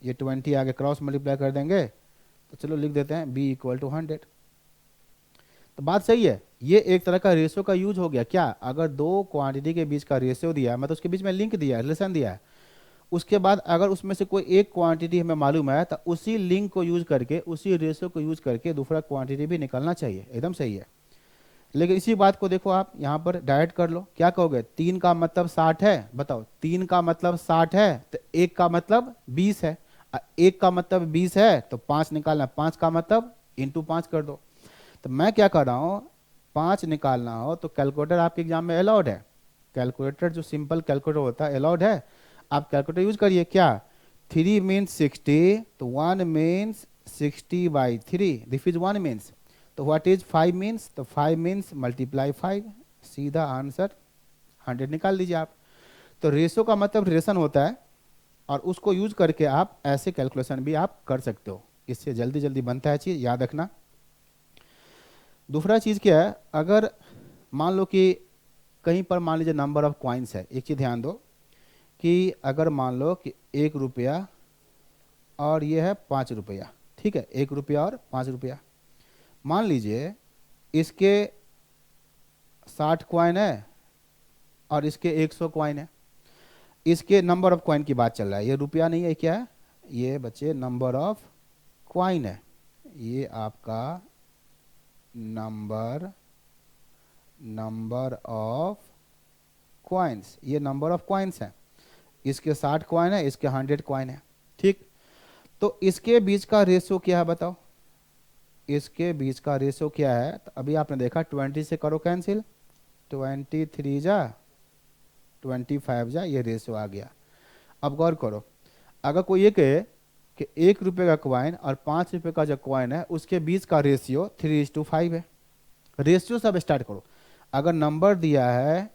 ये 20 आगे क्रॉस मल्टीप्लाई कर देंगे, तो चलो लिख देते हैं b = 100। तो बात सही है, ये एक तरह का रेशियो का यूज हो गया। क्या, अगर दो क्वांटिटी के बीच का रेशियो दिया है, मतलब उसके बीच में लिंक दिया है, रिलेशन दिया है, उसके बाद अगर उसमें से कोई एक क्वांटिटी हमें मालूम है, तो उसी लिंक को यूज करके, उसी रेशियो को यूज करके दूसरा क्वांटिटी भी निकालना चाहिए, एकदम सही है। लेकिन इसी बात को देखो आप यहाँ पर डायरेक्ट कर लो, क्या कहोगे, 3 का मतलब 60 है, बताओ 3 का मतलब 60 है, तो 1 का मतलब 20 है, 1 का मतलब 20 है, तो 5 निकालना, 5 का मतलब इंटू 5 कर दो। तो मैं क्या कर रहा हूँ, 5 निकालना हो तो कैलकुलेटर आपके एग्जाम में अलाउड है, कैलकुलेटर जो सिंपल कैलकुलेटर होता है अलाउड है, आप कैलकुलेटर यूज करिए। क्या, 3 मीन्स 60, तो 1 मीन्स 60/3, दिस इज 1 मीन्स, तो व्हाट इज 5 मीन्स, तो 5 मीन्स मल्टीप्लाई 5, सीधा आंसर 100 निकाल लीजिए आप। तो रेशो का मतलब रिलेशन होता है, और उसको यूज करके आप ऐसे कैलकुलेशन भी आप कर सकते हो, इससे जल्दी जल्दी बनता है चीज़, याद रखना। दूसरा चीज़ क्या है, अगर मान लो कि कहीं पर मान लीजिए नंबर ऑफ कॉइन्स है, एक चीज़ ध्यान दो कि अगर मान लो कि 1 रुपया और ये है 5 रुपया, ठीक है, 1 रुपया और 5 रुपया, मान लीजिए इसके 60 कॉइन है और इसके 100 कॉइन है, इसके नंबर ऑफ कॉइन की बात चल रहा है, ये रुपया नहीं है, क्या है ये बच्चे, नंबर ऑफ कॉइन है, ये आपका नंबर ऑफ कॉइन्स, ये नंबर ऑफ कॉइन्स है, इसके 60 कॉइन है, इसके 100 कॉइन है, ठीक। तो इसके बीच का रेशियो क्या है बताओ, इसके बीच का रेशियो क्या है, तो अभी आपने देखा 20 से करो कैंसिल, 23 जा 25 जा, ये रेशियो आ गया। अब गौर करो, अगर कोई ये कहे कि 1 रुपये का कॉइन और 5 रुपये का जो कॉइन है उसके बीच का रेशियो 3:5 है, रेशियो सब स्टार्ट करो। अगर नंबर दिया है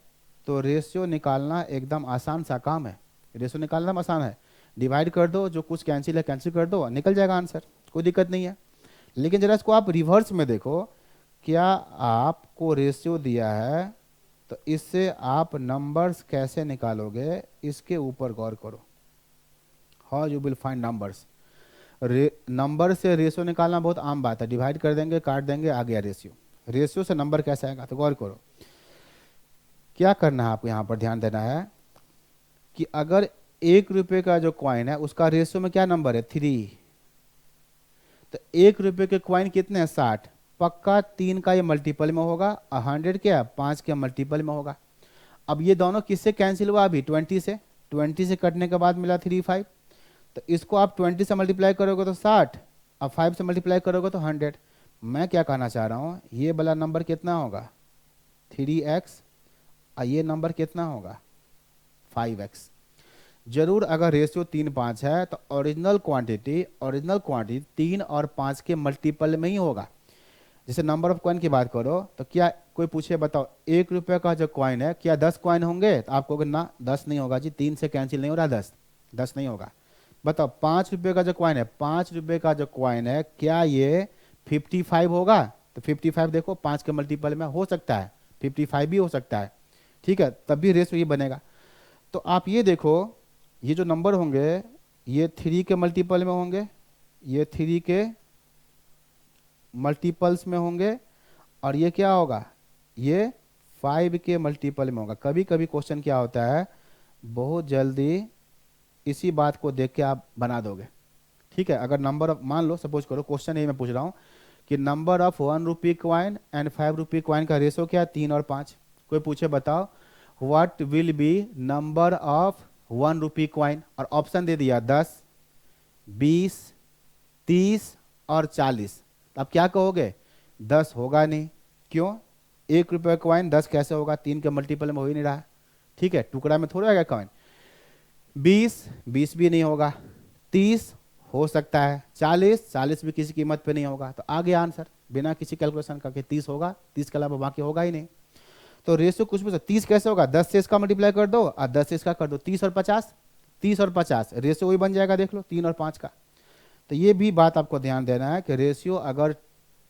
तो रेशियो निकालना एकदम आसान सा काम है, रेशियो निकालना आसान है, डिवाइड कर दो, जो कुछ कैंसिल है कैंसिल कर दो, निकल जाएगा आंसर, कोई दिक्कत नहीं है। लेकिन जरा इसको आप रिवर्स में देखो, क्या आपको रेशियो दिया है तो इससे आप नंबर्स कैसे निकालोगे, इसके ऊपर गौर करो, how you will find numbers. Number से रेशियो निकालना बहुत आम बात है, डिवाइड कर देंगे, काट देंगे, आ गया रेशियो, रेशियो से नंबर कैसे आएगा, तो गौर करो क्या करना है आपको, यहाँ पर ध्यान देना है कि अगर 1 रुपये का जो कॉइन है उसका रेशियो में क्या नंबर है, 3, तो 1 रुपये के कॉइन कितने हैं, 60, पक्का 3 का ये मल्टीपल में होगा, 100 क्या 5 के मल्टीपल में होगा। अब ये दोनों किससे कैंसिल हुआ, अभी 20 से, 20 से कटने के बाद मिला 35, तो इसको आप 20 से मल्टीप्लाई करोगे तो 60, अब 5 से मल्टीप्लाई करोगे तो 100। मैं क्या कहना चाह रहा हूँ, ये वाला नंबर कितना होगा 3x, और ये नंबर कितना होगा 5x। जरूर अगर रेशियो 3:5 है तो ओरिजिनल क्वांटिटी 3 और 5 के मल्टीपल में ही होगा। जैसे नंबर ऑफ कॉइन की बात करो तो क्या कोई पूछे बताओ 1 रुपये का जो कॉइन है क्या 10 कॉइन होंगे, तो आप कहोगे ना 10 नहीं होगा जी, 3 से कैंसिल नहीं हो रहा, 10 नहीं होगा। बताओ 5 रुपये का जो कॉइन है, 5 रुपये का जो कॉइन है क्या ये 55 होगा, तो 55 देखो 5 के मल्टीपल में हो सकता है, 55 भी हो सकता है, ठीक है, तब भी रेशियो ये बनेगा। तो आप ये देखो, ये जो नंबर होंगे ये 3 के मल्टीपल में होंगे, ये 3 के मल्टीपल्स में होंगे, और ये क्या होगा, ये 5 के मल्टीपल में होगा। कभी कभी क्वेश्चन क्या होता है, बहुत जल्दी इसी बात को देख के आप बना दोगे, ठीक है। अगर नंबर ऑफ, मान लो सपोज करो क्वेश्चन ये मैं पूछ रहा हूँ कि number of 1 rupee coin and 5 rupee coin का रेशो क्या है, 3 और 5। कोई पूछे बताओ what will be number of 1 rupee coin, और ऑप्शन दे दिया 10, 20, 30 और 40, तो आप क्या कहोगे, 10 होगा नहीं, क्यों, 1 रुपये कॉइन 10 कैसे होगा, 3 के मल्टीपल में हो ही नहीं रहा, ठीक है, टुकड़ा में थोड़ा आएगा कॉइन। 20, 20 भी नहीं होगा, 30 हो सकता है, 40, 40 भी किसी कीमत पे नहीं होगा। तो आ गया आंसर बिना किसी कैलकुलेशन का कि 30 होगा, 30 के अलावा बाकी होगा ही नहीं। तो रेशियो कुछ भी 30 कैसे होगा, 10 से इसका मल्टीप्लाई कर दो और 10 से इसका कर दो, 30 और 50, 30 और 50 रेशियो वही बन जाएगा, देख लो 3 और 5 का। तो ये भी बात आपको ध्यान देना है कि रेशियो अगर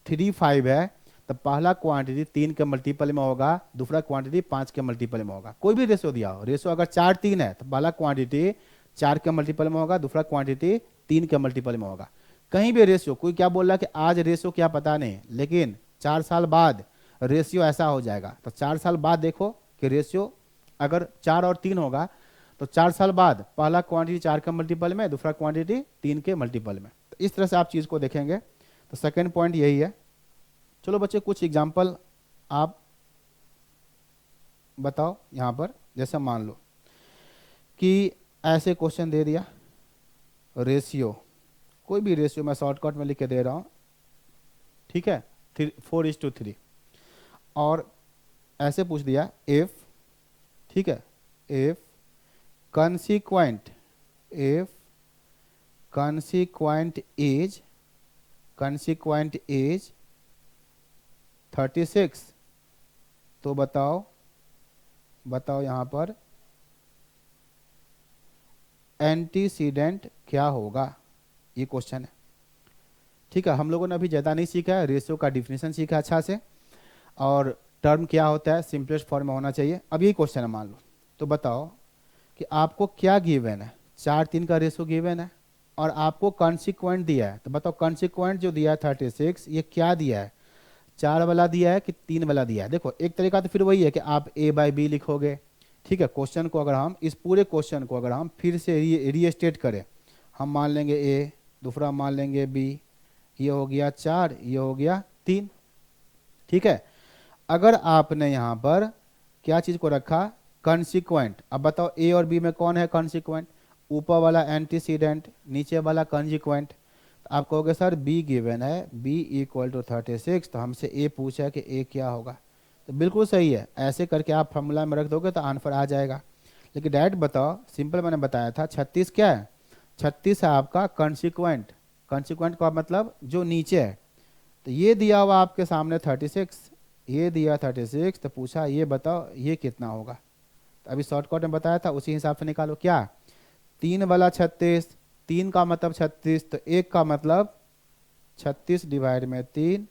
3, 5 है तो पहला क्वांटिटी 3 के मल्टीपल में होगा, दूसरा क्वांटिटी 5 के मल्टीपल में होगा। कोई भी रेशियो दिया हो, रेशियो अगर 4, 3 है तो पहला क्वांटिटी 4 के मल्टीपल में होगा, दूसरा क्वांटिटी 3 के मल्टीपल में होगा। कहीं भी रेशियो, कोई क्या बोल रहा है कि आज रेशियो क्या पता नहीं, लेकिन 4 साल बाद रेशियो ऐसा हो जाएगा। तो 4 साल बाद देखो कि रेशियो अगर 4 और 3 होगा तो 4 साल बाद पहला क्वांटिटी 4 के मल्टीपल में, दूसरा क्वांटिटी 3 के मल्टीपल में। तो इस तरह से आप चीज़ को देखेंगे। तो सेकेंड पॉइंट यही है। चलो बच्चे कुछ एग्जाम्पल आप बताओ यहाँ पर। जैसे मान लो कि ऐसे क्वेश्चन दे दिया, रेशियो, कोई भी रेशियो मैं शॉर्टकट में लिख के दे रहा हूँ, ठीक है, 4:3, और ऐसे पूछ दिया इफ, ठीक है, इफ कंसिक्वेंट इज 36, तो बताओ यहाँ पर एंटीसीडेंट क्या होगा, ये क्वेश्चन है। ठीक है, हम लोगों ने अभी ज़्यादा नहीं सीखा है, रेशियो का डिफिनेशन सीखा अच्छा से, और टर्म क्या होता है सिंपलेस्ट फॉर्म में होना चाहिए। अब यही क्वेश्चन है, मान लो, तो बताओ कि आपको क्या गिवन है, 4, 3 का रेशियो गिवन है और आपको कॉन्सिक्वेंट दिया है। तो बताओ कॉन्सिक्वेंट जो दिया है 36, ये क्या दिया है, 4 वाला दिया है कि 3 वाला दिया है। देखो एक तरीका तो फिर वही है कि आप A/B लिखोगे। ठीक है, क्वेश्चन को अगर हम, इस पूरे क्वेश्चन को अगर हम फिर से रीस्टेट करें, हम मान लेंगे A, दूसरा मान लेंगे B, ये हो गया 4, ये हो गया 3। ठीक है, अगर आपने यहाँ पर क्या चीज़ को रखा, कॉन्सिक्वेंट। अब बताओ A और B में कौन है कॉन्सिक्वेंट, ऊपर वाला एंटीसीडेंट, नीचे वाला कॉन्जिक्वेंट। तो आप कहोगे सर B गिवन है, B = 36, तो हमसे A पूछा है कि A क्या होगा। तो बिल्कुल सही है, ऐसे करके आप फॉर्मूला में रख दोगे तो आंसर आ जाएगा। लेकिन डायरेक्ट बताओ, सिंपल मैंने बताया था 36 क्या है, 36 है आपका कॉन्सिक्वेंट। कॉन्सिक्वेंट का मतलब जो नीचे है। तो ये दिया हुआ आपके सामने 36, ये दिया 36, तो पूछा ये बताओ ये कितना होगा। तो अभी शॉर्टकट में बताया था, उसी हिसाब से निकालो। क्या 3 वाला 36, 3 का मतलब 36, तो 1 का मतलब 36 डिवाइड में 3,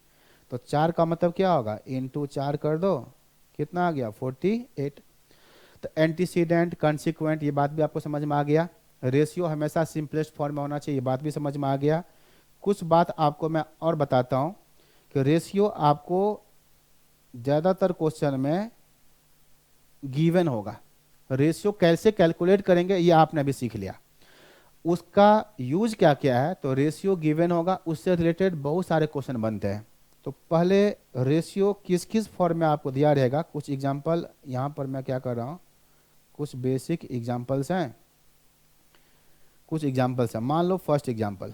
तो 4 का मतलब क्या होगा, इंटू 4 कर दो, कितना आ गया 48। तो एंटीसीडेंट, कॉन्सिक्वेंट, ये बात भी आपको समझ में आ गया। रेशियो हमेशा सिंपलेस्ट फॉर्म में होना चाहिए, ये बात भी समझ में आ गया। कुछ बात आपको मैं और बताता हूँ कि रेशियो आपको ज़्यादातर क्वेश्चन में गिवन होगा। रेशियो कैसे कैलकुलेट करेंगे ये आपने अभी सीख लिया, उसका यूज क्या क्या है। तो रेशियो गिवन होगा, उससे रिलेटेड बहुत सारे क्वेश्चन बनते हैं। तो पहले रेशियो किस किस फॉर्म में आपको दिया रहेगा, कुछ एग्जांपल यहाँ पर मैं क्या कर रहा हूँ, कुछ बेसिक एग्जांपल्स हैं, कुछ एग्जांपल्स हैं। मान लो फर्स्ट एग्जांपल,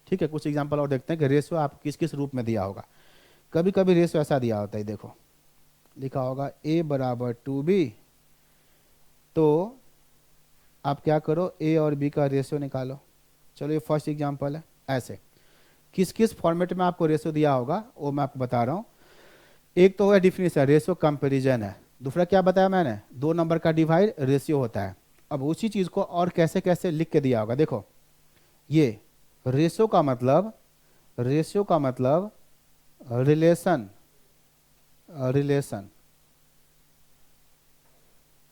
ठीक है, कुछ एग्जांपल और देखते हैं कि रेशियो आप किस किस रूप में दिया होगा। कभी कभी रेशियो ऐसा दिया होता है, देखो लिखा होगा A = 2B, तो आप क्या करो A और B का रेशियो निकालो। चलो ये फर्स्ट एग्जांपल है। ऐसे किस किस फॉर्मेट में आपको रेशियो दिया होगा वो मैं आपको बता रहा हूँ। एक तो है डिफिनेशन, रेशियो कंपैरिजन है। दूसरा क्या बताया मैंने, 2 नंबर का डिवाइड रेशियो होता है। अब उसी चीज़ को और कैसे कैसे लिख के दिया होगा, देखो ये रेशियो का मतलब, relation,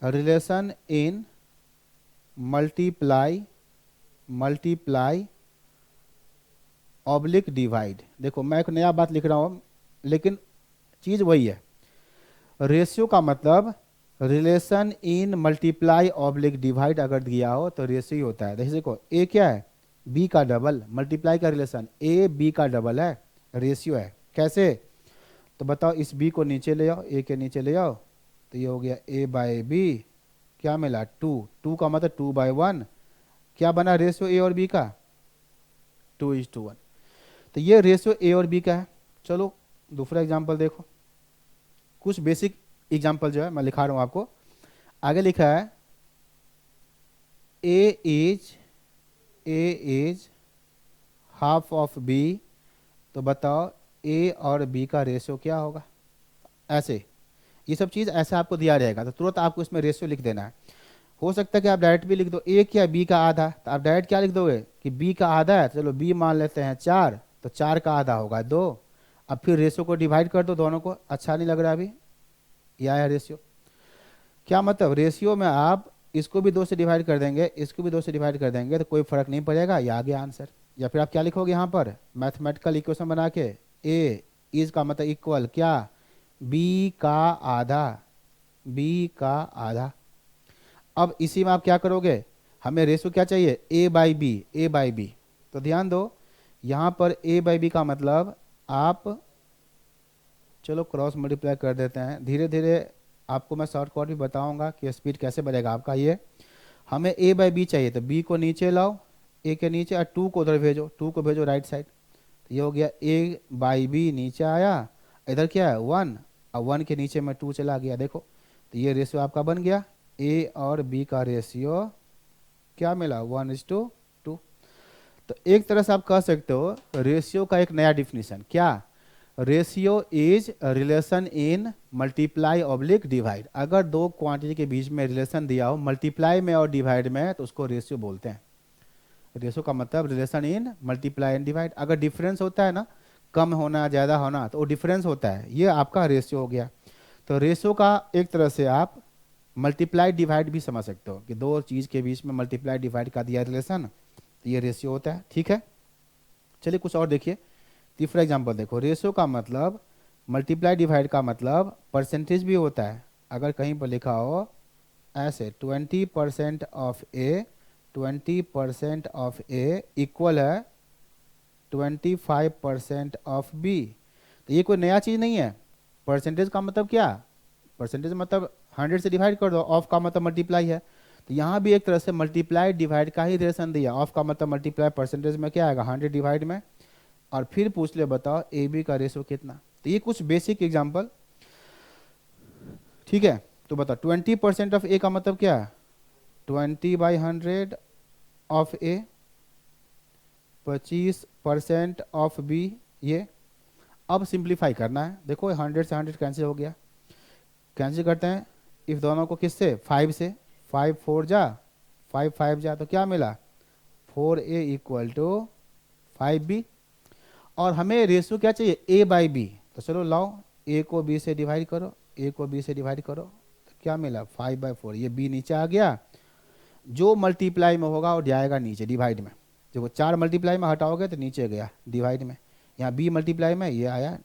relation in multiply oblique divide. देखो मैं एक नया बात लिख रहा हूँ, लेकिन चीज़ वही है। रेशियो का मतलब relation in multiply oblique divide अगर दिया हो तो रेशियो होता है। देखो ए क्या है, बी का डबल, मल्टीप्लाई का रिलेशन ए बी का डबल है, रेशियो है। कैसे, तो बताओ इस बी को नीचे ले आओ, ए के नीचे ले आओ, तो ये हो गया A/B, क्या मिला 2, 2 का मतलब 2/1, क्या बना रेशियो ए और बी का 2:1। तो ये रेशियो ए और बी का है। चलो दूसरा एग्जांपल देखो, कुछ बेसिक एग्जांपल जो है मैं लिखा रहा हूँ आपको। आगे लिखा है ए इज हाफ ऑफ बी, तो बताओ ए और बी का रेशियो क्या होगा। ऐसे ये सब चीज़ ऐसे आपको दिया रहेगा तो तुरंत आपको इसमें रेशियो लिख देना है। हो सकता है कि आप डायरेक्ट भी लिख दो ए क्या बी का आधा, तो आप डायरेक्ट क्या लिख दोगे कि बी का आधा है, तो चलो बी मान लेते हैं 4, तो 4 का आधा होगा 2। अब फिर रेशियो को डिवाइड कर दो दोनों को। अच्छा नहीं लग रहा अभी, यह आया रेशियो। क्या मतलब, रेशियो में आप इसको भी 2 से डिवाइड कर देंगे, इसको भी 2 से डिवाइड कर देंगे तो कोई फर्क नहीं पड़ेगा, ये आ गया आंसर। या फिर आप क्या लिखोगे यहाँ पर मैथमेटिकल इक्वेशन बना के, ए इज का मतलब इक्वल क्या, बी का आधा, बी का आधा। अब इसी में आप क्या करोगे, हमें रेशो क्या चाहिए, A by B, A by B. तो ध्यान दो यहाँ पर ए बाई बी का मतलब आप, चलो क्रॉस मल्टीप्लाई कर देते हैं, धीरे धीरे आपको मैं शॉर्टकट भी बताऊंगा कि स्पीड कैसे बढ़ेगा आपका। ये हमें ए बाई बी चाहिए, तो बी को नीचे लाओ, ए के नीचे, और 2 को उधर भेजो, 2 को भेजो राइट साइड। तो ये हो गया ए बाई बी, नीचे आया, इधर क्या है 1, और 1 के नीचे में 2 चला गया। देखो तो ये रेशियो आपका बन गया, ए और बी का रेशियो क्या मिला 1:2। तो एक तरह से आप कह सकते हो रेशियो का एक नया डिफिनीशन क्या, ratio is relation in multiply oblique divide. अगर दो क्वांटिटी के बीच में रिलेशन दिया हो मल्टीप्लाई में और डिवाइड में तो उसको रेशियो बोलते हैं। रेशियो का मतलब relation in multiply and divide. अगर डिफरेंस होता है ना, कम होना ज़्यादा होना, तो वो डिफरेंस होता है, ये आपका रेशियो हो गया। तो रेशियो का एक तरह से आप मल्टीप्लाई डिवाइड भी समझ सकते हो कि दो चीज़ के बीच में मल्टीप्लाई डिवाइड का दिया रिलेशन, तो ये रेशियो होता है। ठीक है, चलिए कुछ और देखिए। तीसरा एग्जांपल देखो, रेशियो का मतलब मल्टीप्लाई डिवाइड का मतलब परसेंटेज भी होता है। अगर कहीं पर लिखा हो ऐसे 20% of A, 20% of A equal है 25% ऑफ बी, तो ये कोई नया चीज़ नहीं है। परसेंटेज का मतलब क्या, परसेंटेज मतलब 100 से डिवाइड कर दो, ऑफ का मतलब मल्टीप्लाई है। तो यहाँ भी एक तरह से मल्टीप्लाई डिवाइड का ही रिलेशन दिया, ऑफ का मतलब मल्टीप्लाई, परसेंटेज में क्या आएगा 100 डिवाइड में, और फिर पूछ ले बताओ ए बी का रेशो कितना। तो ये कुछ बेसिक एग्जाम्पल, ठीक है। तो बताओ 20% ऑफ ए का मतलब क्या है, 20/100 ऑफ ए, 25% ऑफ बी। ये अब सिंप्लीफाई करना है, देखो 100 से 100 कैंसिल हो गया, कैंसिल करते हैं इफ दोनों को, किससे 5 से, 5 4 जा, 5 5 जा, तो क्या मिला 4a इक्वल टू 5b। और हमें रेशियो क्या चाहिए a बाई बी, तो चलो लाओ a को b से डिवाइड करो, a को b से डिवाइड करो, तो क्या मिला 5/4। ये b नीचे आ गया, जो मल्टीप्लाई में होगा वो जाएगा नीचे डिवाइड में, जब वो 4 मल्टीप्लाई में हटाओगे तो नीचे गया डिवाइड में, यहाँ b मल्टीप्लाई में ये आया,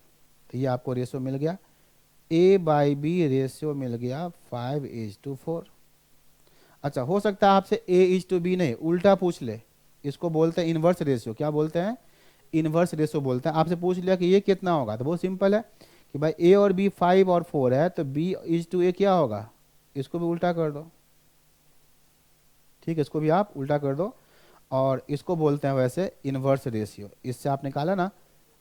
तो ये आपको रेशियो मिल गया, a बाई बी रेशियो मिल गया 5:4। अच्छा, हो सकता है आपसे a:b नहीं उल्टा पूछ ले, इसको बोलते हैं इनवर्स रेशियो। क्या बोलते हैं, इनवर्स रेशियो बोलते हैं। आपसे पूछ लिया कि ये कितना होगा, तो बहुत सिंपल है कि भाई a और b 5 और 4 है, तो b:a क्या होगा, इसको भी उल्टा कर दो। ठीक है, इसको भी आप उल्टा कर दो, और इसको बोलते हैं वैसे इनवर्स रेशियो। इससे आप निकाला ना,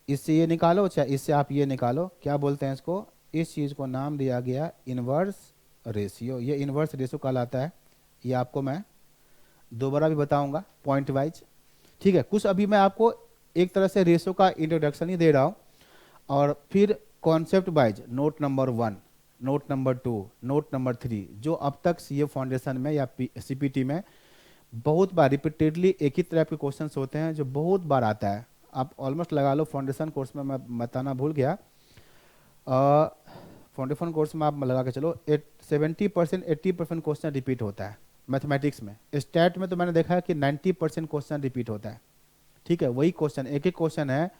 इससे ये निकालो, चाहे इससे आप ये निकालो, क्या बोलते हैं इसको, इस चीज़ को नाम दिया गया इनवर्स रेशियो। ये इनवर्स रेशियो कहलाता है। ये आपको मैं दोबारा भी बताऊंगा पॉइंट वाइज। ठीक है, कुछ अभी मैं आपको एक तरह से रेशियो का इंट्रोडक्शन ही दे रहा हूँ, और फिर concept wise note number 1, note number 2, note number 3, जो अब तक सीए फाउंडेशन में या सीपीटी में बहुत बार रिपीटेडली एक ही तरह के क्वेश्चंस होते हैं, जो बहुत बार आता है। आप ऑलमोस्ट लगा लो, फाउंडेशन कोर्स में मैं बताना भूल गया, फाउंडेशन कोर्स में आप लगा के चलो 70% 80% क्वेश्चन रिपीट होता है मैथमेटिक्स में। स्टैट में तो मैंने देखा है कि 90% क्वेश्चन रिपीट होता है। ठीक है, वही क्वेश्चन, एक एक क्वेश्चन है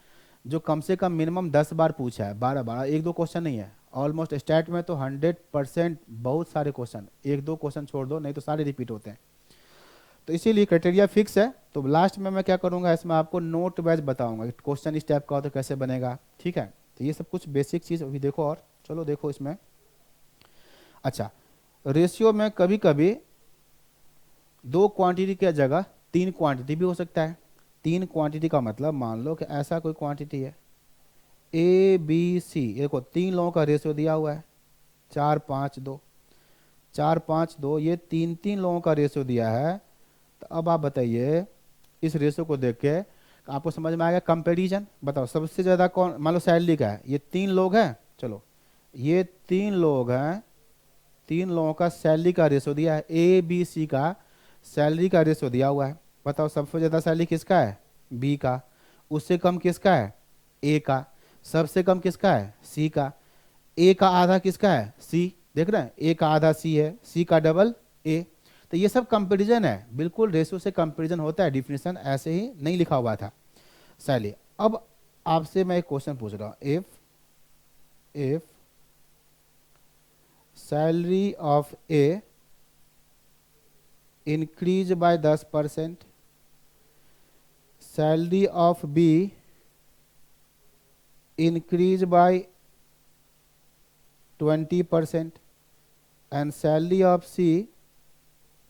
जो कम से कम मिनिमम 10 बार पूछा है, 12 एक दो क्वेश्चन नहीं है। ऑलमोस्ट स्टैट में तो 100% बहुत सारे क्वेश्चन, एक दो क्वेश्चन छोड़ दो, नहीं तो सारे रिपीट होते हैं। तो इसीलिए क्राइटेरिया फिक्स है। तो लास्ट में मैं क्या करूंगा, इसमें आपको नोट वाइज बताऊंगा क्वेश्चन इस टाइप का हो तो कैसे बनेगा। ठीक है, तो ये सब कुछ बेसिक चीज़ अभी देखो, और चलो देखो इसमें। अच्छा, रेशियो में कभी कभी 2 क्वांटिटी की जगह 3 क्वांटिटी भी हो सकता है। 3 क्वांटिटी का मतलब मान लो कि ऐसा कोई क्वांटिटी है ए बी सी, देखो 3 लोगों का रेशियो दिया हुआ है 4 5 2, 4 5 2, ये 3 3 लोगों का रेशियो दिया है, तो अब आप बताइए इस रेशो को देख के आपको समझ में आएगा कंपैरिजन। बताओ सबसे ज़्यादा कौन, मान लो सैलरी का है, ये 3 लोग हैं, चलो ये 3 लोग हैं, 3 लोगों का सैलरी का रेशो दिया है, ए बी सी का सैलरी का रेशो दिया हुआ है। बताओ सबसे ज़्यादा सैलरी किसका है, बी का, उससे कम किसका है, ए का, सबसे कम किसका है, सी का, ए का आधा किसका है, सी, देख रहे हैं ए का आधा सी है, सी का डबल ए। तो ये सब कंपैरिजन है, बिल्कुल रेशो से कंपैरिजन होता है, डिफिनेशन ऐसे ही नहीं लिखा हुआ था। चलिए अब आपसे मैं एक क्वेश्चन पूछ रहा हूँ, if salary of A increase by 10%, salary of B increase by 20% and salary of C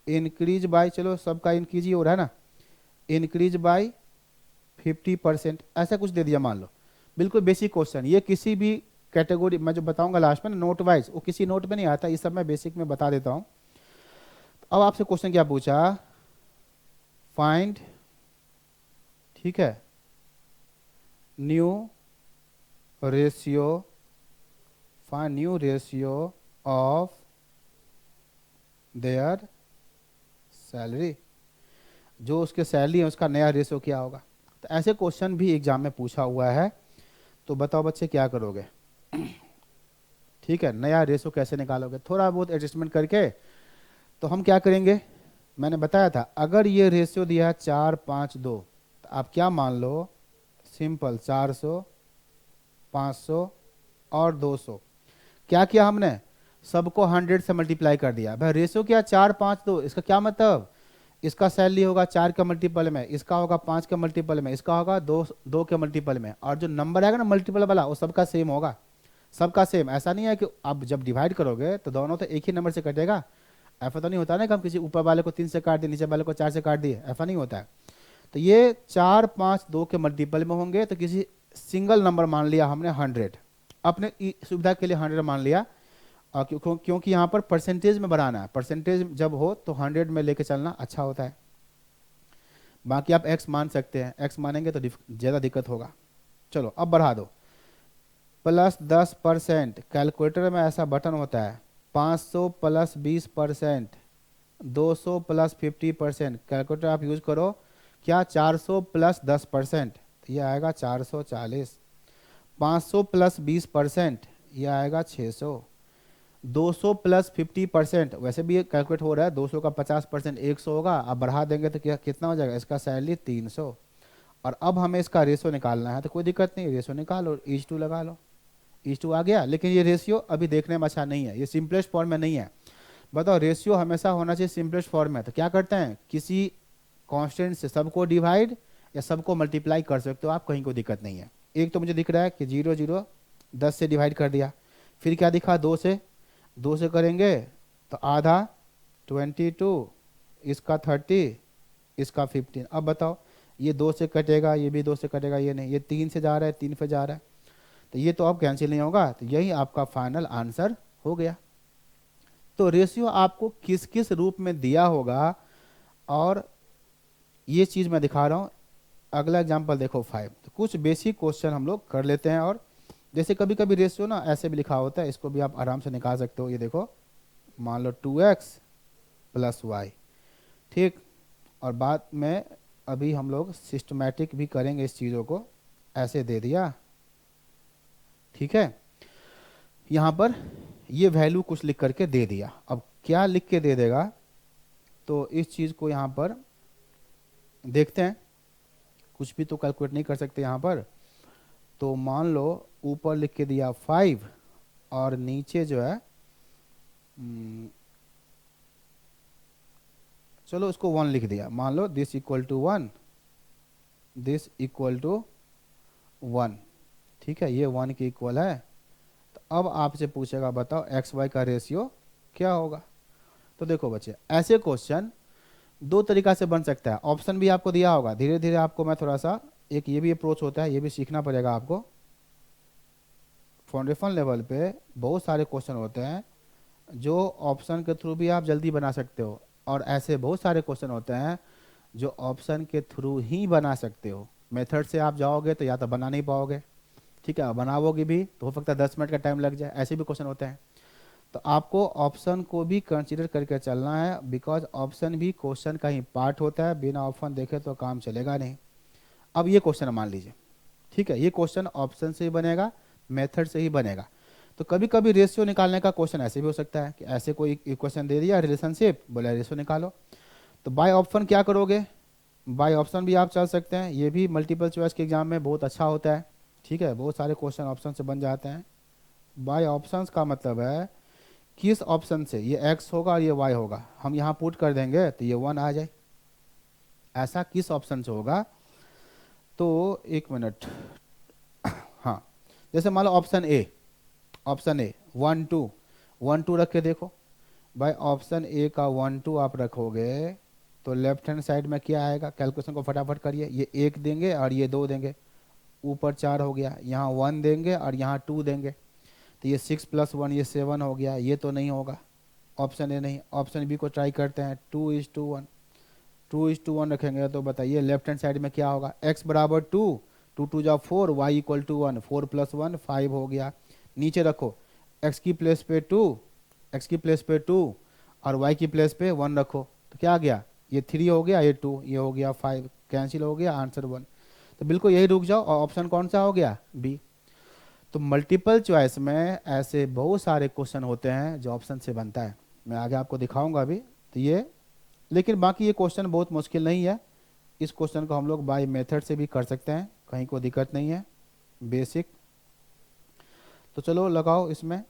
increase by, चलो सबका इंक्रीज ही हो रहा है ना, इंक्रीज बाय 50%, ऐसा कुछ दे दिया मान लो। बिल्कुल बेसिक क्वेश्चन, ये किसी भी कैटेगरी मैं जो बताऊंगा लास्ट में ना नोट वाइज, वो किसी नोट में नहीं आता, ये सब मैं बेसिक में बता देता हूँ। अब आपसे क्वेश्चन क्या पूछा, फाइंड, ठीक है, new ratio, find new ratio of their salary, जो उसके सैलरी है उसका नया रेशियो क्या होगा। तो ऐसे क्वेश्चन भी एग्जाम में पूछा हुआ है, तो बताओ बच्चे क्या करोगे। ठीक है, नया रेशियो कैसे निकालोगे, थोड़ा बहुत एडजस्टमेंट करके। तो हम क्या करेंगे, मैंने बताया था अगर ये रेशियो दिया है 4-5-2, तो आप क्या मान लो, सिंपल 400, 500 और 200, क्या किया हमने, सबको 100 से मल्टीप्लाई कर दिया। भाई रेशियो क्या 4-5-2, इसका क्या मतलब, इसका सैलरी होगा 4 के मल्टीपल में, इसका होगा 5 के मल्टीपल में, इसका होगा 2 के मल्टीपल में, और जो नंबर आएगा ना मल्टीपल वाला वो सबका सेम होगा, सबका सेम। ऐसा नहीं है कि आप जब डिवाइड करोगे तो दोनों तो एक ही नंबर से कटेगा, ऐसा तो नहीं होता ना कि हम किसी ऊपर वाले को 3 से काट दिए, नीचे वाले को 4 से काट दिए, ऐसा नहीं होता है। तो ये 4-5-2 के मल्टीपल में होंगे, तो किसी सिंगल नंबर मान लिया हमने 100, अपने सुविधा के लिए 100 मान लिया, क्योंकि यहाँ पर परसेंटेज में बढ़ाना है, परसेंटेज जब हो तो 100 में लेके चलना अच्छा होता है। बाकी आप x मान सकते हैं, x मानेंगे तो ज़्यादा दिक्कत होगा। चलो अब बढ़ा दो, +10%, कैलकुलेटर में ऐसा बटन होता है, 500 + 20%, 200 + 50%, कैलकुलेटर आप यूज करो, क्या 400 + 10%, ये आएगा 440, 500 + 20%, ये आएगा 600, 200 + 50%, वैसे भी ये कैलकुलेट हो रहा है, 200 का 50% 100 होगा, अब बढ़ा देंगे तो क्या कितना हो जाएगा, इसका सैलरी 300। और अब हमें इसका रेशो निकालना है, तो कोई दिक्कत नहीं, रेशो निकालो, ईच टू लगा लो, ईच टू आ गया। लेकिन ये रेशियो अभी देखने में अच्छा नहीं है, ये सिंपलेस्ट फॉर्म में नहीं है। बताओ रेशियो हमेशा होना चाहिए सिंपलेस्ट फॉर्म में, तो क्या करते हैं, किसी कांस्टेंट से सबको डिवाइड या सबको मल्टीप्लाई कर सकते हो आप, कहीं कोई दिक्कत नहीं है। एक तो मुझे दिख रहा है कि 0 0 10 से डिवाइड कर दिया, फिर क्या दिखा, 2 से करेंगे तो आधा 22, इसका 30, इसका 15। अब बताओ ये 2 से कटेगा, ये भी 2 से कटेगा, ये नहीं, ये 3 से जा रहा है, 3 पे जा रहा है, तो ये तो अब कैंसिल नहीं होगा, तो यही आपका फाइनल आंसर हो गया। तो रेशियो आपको किस किस रूप में दिया होगा, और ये चीज़ मैं दिखा रहा हूँ। अगला एग्जाम्पल देखो 5, तो कुछ बेसिक क्वेश्चन हम लोग कर लेते हैं। और जैसे कभी कभी रेशियो ना ऐसे भी लिखा होता है, इसको भी आप आराम से निकाल सकते हो। ये देखो मान लो 2x + y, ठीक, और बाद में अभी हम लोग सिस्टमैटिक भी करेंगे इस चीज़ों को, ऐसे दे दिया, ठीक है। यहाँ पर ये वैल्यू कुछ लिख करके दे दिया, अब क्या लिख के दे देगा, तो इस चीज़ को यहाँ पर देखते हैं, कुछ भी तो कैलकुलेट नहीं कर सकते यहाँ पर। तो मान लो ऊपर लिख के दिया 5 और नीचे जो है चलो उसको 1 लिख दिया, मान लो this equal to 1, this equal to 1, ठीक है, ये 1 के इक्वल है। तो अब आपसे पूछेगा बताओ एक्स वाई का रेशियो क्या होगा। तो देखो बच्चे ऐसे क्वेश्चन 2 तरीका से बन सकता है, ऑप्शन भी आपको दिया होगा, धीरे धीरे आपको मैं थोड़ा सा, एक ये भी अप्रोच होता है, ये भी सीखना पड़ेगा आपको। फाउंडेशन लेवल पे बहुत सारे क्वेश्चन होते हैं जो ऑप्शन के थ्रू भी आप जल्दी बना सकते हो, और ऐसे बहुत सारे क्वेश्चन होते हैं जो ऑप्शन के थ्रू ही बना सकते हो। मेथड से आप जाओगे तो या तो बना नहीं पाओगे, ठीक है, बनाओगे भी तो हो सकता है 10 मिनट का टाइम लग जाए, ऐसे भी क्वेश्चन होते हैं। तो आपको ऑप्शन को भी कंसीडर करके चलना है, बिकॉज ऑप्शन भी क्वेश्चन का ही पार्ट होता है, बिना ऑप्शन देखे तो काम चलेगा नहीं। अब ये क्वेश्चन मान लीजिए, ठीक है, ये क्वेश्चन ऑप्शन से ही बनेगा, मेथड से ही बनेगा। तो कभी कभी रेशियो निकालने का क्वेश्चन ऐसे भी हो सकता है कि ऐसे कोई इक्वेशन दे दिया रिलेशनशिप, बोला रेशियो निकालो, तो बाय ऑप्शन क्या करोगे, बाय ऑप्शन भी आप चल सकते हैं, ये भी मल्टीपल चॉइस के एग्जाम में बहुत अच्छा होता है, ठीक है, बहुत सारे क्वेश्चन ऑप्शन से बन जाते हैं। बाय ऑप्शंस का मतलब है किस ऑप्शन से ये x होगा और ये y होगा, हम यहाँ पुट कर देंगे तो ये 1 आ जाए, ऐसा किस ऑप्शन से होगा। तो एक मिनट, हाँ, जैसे मान लो ऑप्शन ए, ऑप्शन ए 1 2, 1 2 रख के देखो भाई, ऑप्शन ए का 1 2 आप रखोगे तो लेफ्ट हैंड साइड में क्या आएगा, कैलकुलेशन को फटाफट करिए, ये 1 देंगे और ये 2 देंगे, ऊपर 4 हो गया, यहाँ 1 देंगे और यहाँ 2 देंगे, तो ये 6 + 1 ये 7 हो गया, ये तो नहीं होगा, ऑप्शन ए नहीं। ऑप्शन बी को ट्राई करते हैं, 2:1, 2:1 रखेंगे तो बताइए लेफ्ट हैंड साइड में क्या होगा, x बराबर 2, 2 2 जा 4, y = 1, 4 + 1 5 हो गया। नीचे रखो, x की प्लेस पे 2, x की प्लेस पे 2 और y की प्लेस पे 1 रखो, तो क्या आ गया, ये 3 हो गया, ये 2, ये हो गया 5, कैंसिल हो गया, आंसर 1। तो बिल्कुल यही रुक जाओ, और ऑप्शन कौन सा हो गया, बी। तो मल्टीपल चॉइस में ऐसे बहुत सारे क्वेश्चन होते हैं जो ऑप्शन से बनता है, मैं आगे आपको दिखाऊंगा अभी। तो ये, लेकिन बाकी ये क्वेश्चन बहुत मुश्किल नहीं है, इस क्वेश्चन को हम लोग बाय मेथड से भी कर सकते हैं, कहीं कोई दिक्कत नहीं है, बेसिक। तो चलो लगाओ इसमें,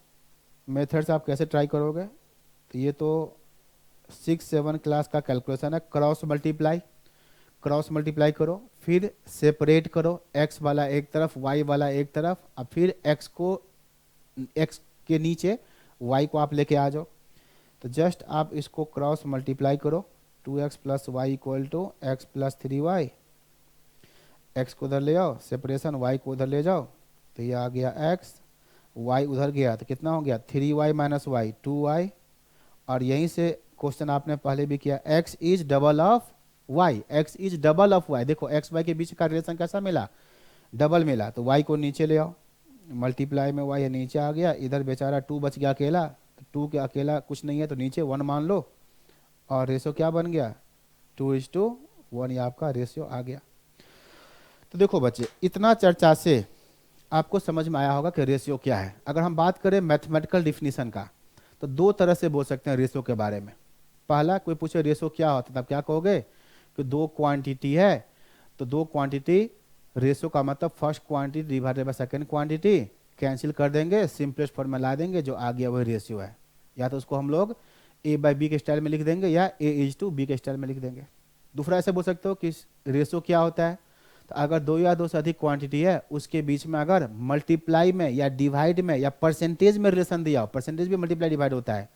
मेथड से आप कैसे ट्राई करोगे। तो ये तो 6 7 क्लास का कैलकुलेशन है, क्रॉस मल्टीप्लाई, क्रॉस मल्टीप्लाई करो, फिर सेपरेट करो, x वाला एक तरफ y वाला एक तरफ, और फिर x के नीचे y को आप लेके आ जाओ। तो जस्ट आप इसको क्रॉस मल्टीप्लाई करो, 2x + y = x + 3y, x को उधर ले आओ, सेपरेशन y को उधर ले जाओ, तो ये आ गया x, y उधर गया तो कितना हो गया, 3y - y 2y, और यहीं से क्वेश्चन आपने पहले भी किया, x is double of y, x is double of y, देखो x y के बीच का रिलेशन कैसा मिला, डबल मिला, तो y को नीचे ले आओ, मल्टीप्लाई में y नीचे आ गया, इधर बेचारा 2 बच गया अकेला, तो 2 के अकेला कुछ नहीं है तो नीचे 1 मान लो, और रेशियो क्या बन गया, 2:1, ये आपका रेशियो आ गया। तो देखो बच्चे, इतना चर्चा से आपको समझ में आया होगा कि रेशियो क्या है। अगर हम बात करें मैथमेटिकल डिफिनीशन का, तो दो तरह से बोल सकते हैं रेशियो के बारे में। पहला, कोई पूछे रेशियो क्या होता है, तब क्या कहोगे कि दो क्वांटिटी है, तो दो क्वांटिटी, रेशियो का मतलब first quantity divided by second quantity, cancel कर देंगे, सिंपलेस्ट फॉर्म में ला देंगे, जो आ गया वही रेशियो है। या तो उसको हम लोग a/b के स्टाइल में लिख देंगे, या a:2b के स्टाइल में लिख देंगे। दूसरा ऐसे बोल सकते हो कि रेशियो क्या होता है, तो अगर दो या दो से अधिक क्वांटिटी है, उसके बीच में अगर मल्टीप्लाई में या डिवाइड में या परसेंटेज में रिलेशन दिया हो, परसेंटेज भी मल्टीप्लाई डिवाइड होता है,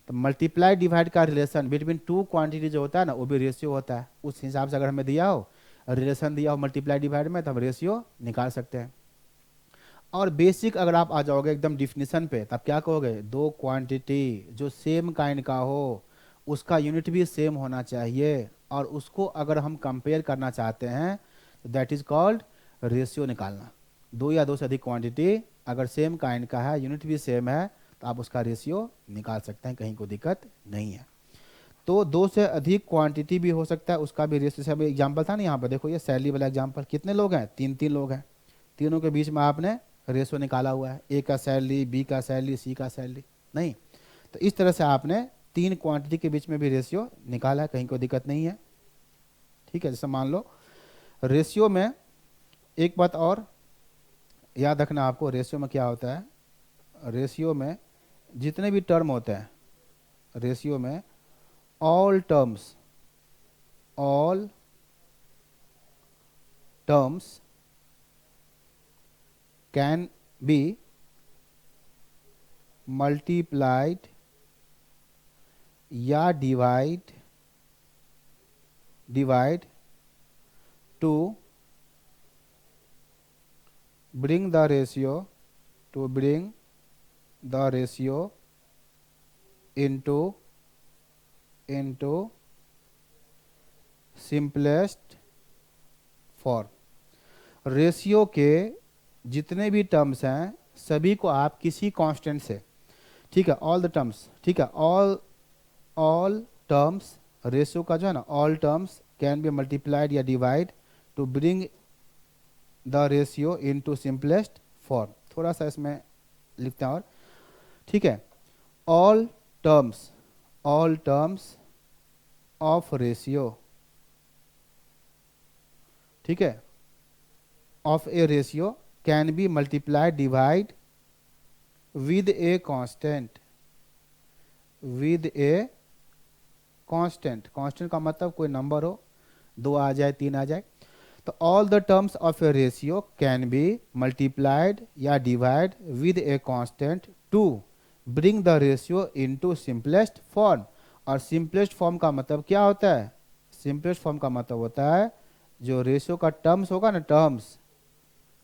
तो मल्टीप्लाई डिवाइड का रिलेशन बिटवीन टू क्वांटिटी जो होता है ना, वो भी रेशियो होता है। उस हिसाब से अगर हमें दिया हो, रिलेशन दिया हो मल्टीप्लाई डिवाइड में, तो हम रेशियो निकाल सकते हैं। और बेसिक अगर आप आ जाओगे एकदम डिफिनीशन पे, तब क्या कहोगे, दो क्वांटिटी जो सेम काइंड का हो, उसका यूनिट भी सेम होना चाहिए, और उसको अगर हम कंपेयर करना चाहते हैं, दैट इज कॉल्ड रेशियो निकालना। दो या दो से अधिक क्वांटिटी अगर सेम काइंड का है, यूनिट भी सेम है, तो आप उसका रेशियो निकाल सकते हैं, कहीं कोई दिक्कत नहीं है। तो दो से अधिक क्वांटिटी भी हो सकता है, उसका भी रेशियो। जैसे एग्जाम्पल था ना यहाँ पर, देखो ये सैलरी वाला एग्जाम्पल, कितने लोग हैं, 3 लोग हैं, तीनों के बीच में आपने रेशियो निकाला हुआ है, ए का सैलरी, बी का सैलरी, सी का सैलरी, नहीं। तो इस तरह से आपने 3 क्वांटिटी के बीच में भी रेशियो निकाला है, कहीं कोई दिक्कत नहीं है, ठीक है। जैसे मान लो रेशियो में एक बात और याद रखना आपको, रेशियो में क्या होता है, रेशियो में जितने भी टर्म होते हैं, रेशियो में all terms can be multiplied या divide to bring the ratio into simplest form. Ratio के जितने भी टर्म्स हैं सभी को आप किसी कांस्टेंट से, ठीक है, ऑल द टर्म्स, ठीक है, ऑल टर्म्स, रेशियो का जो है ना, all terms can be multiplied या divide to bring the ratio into simplest form. थोड़ा सा इसमें लिखते हैं और, ठीक है, ऑल टर्म्स ऑफ रेशियो, ठीक है, of a ratio can be multiplied divide with a constant, with a constant. Constant का मतलब कोई नंबर हो, 2 आ जाए, 3 आ जाए। तो all the terms of a ratio can be multiplied या divide with a constant to bring the ratio into simplest form. और सिंपलेस्ट फॉर्म का मतलब क्या होता है? सिंपलेस्ट फॉर्म का मतलब होता है जो रेशियो का टर्म्स होगा ना,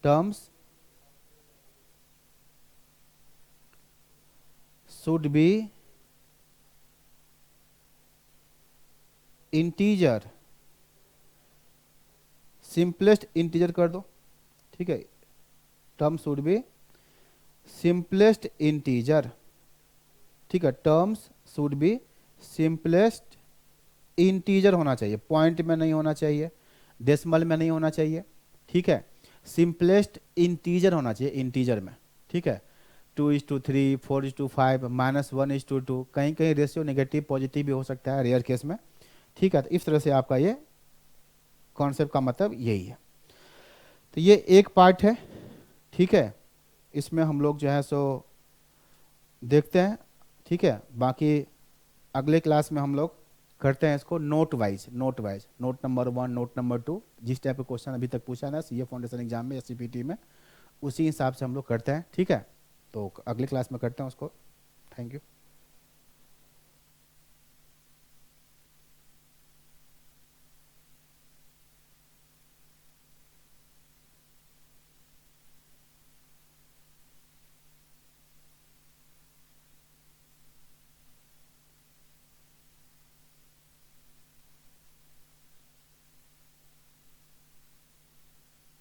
terms should be integer, simplest integer कर दो, ठीक है, term should be simplest integer, ठीक है, terms should be simplest integer होना चाहिए, पॉइंट में नहीं होना चाहिए, डेसिमल में नहीं होना चाहिए, ठीक है, सिंपलेस्ट इंटीजर होना चाहिए, इंटीजर में, ठीक है। 2:3, 4:5, -1:2, कहीं कहीं रेशियो नेगेटिव पॉजिटिव भी हो सकता है रेयर केस में, ठीक है। तो इस तरह से आपका ये कॉन्सेप्ट का मतलब यही है। तो ये एक पार्ट है, ठीक है, इसमें हम लोग जो है सो देखते हैं, ठीक है। बाकी अगले क्लास में हम लोग करते हैं इसको note wise, note number 1, note number 2, जिस टाइप का क्वेश्चन अभी तक पूछा ना सीए फाउंडेशन एग्जाम में या सीपीटी में, उसी हिसाब से हम लोग करते हैं, ठीक है। तो अगले क्लास में करते हैं उसको। Thank you.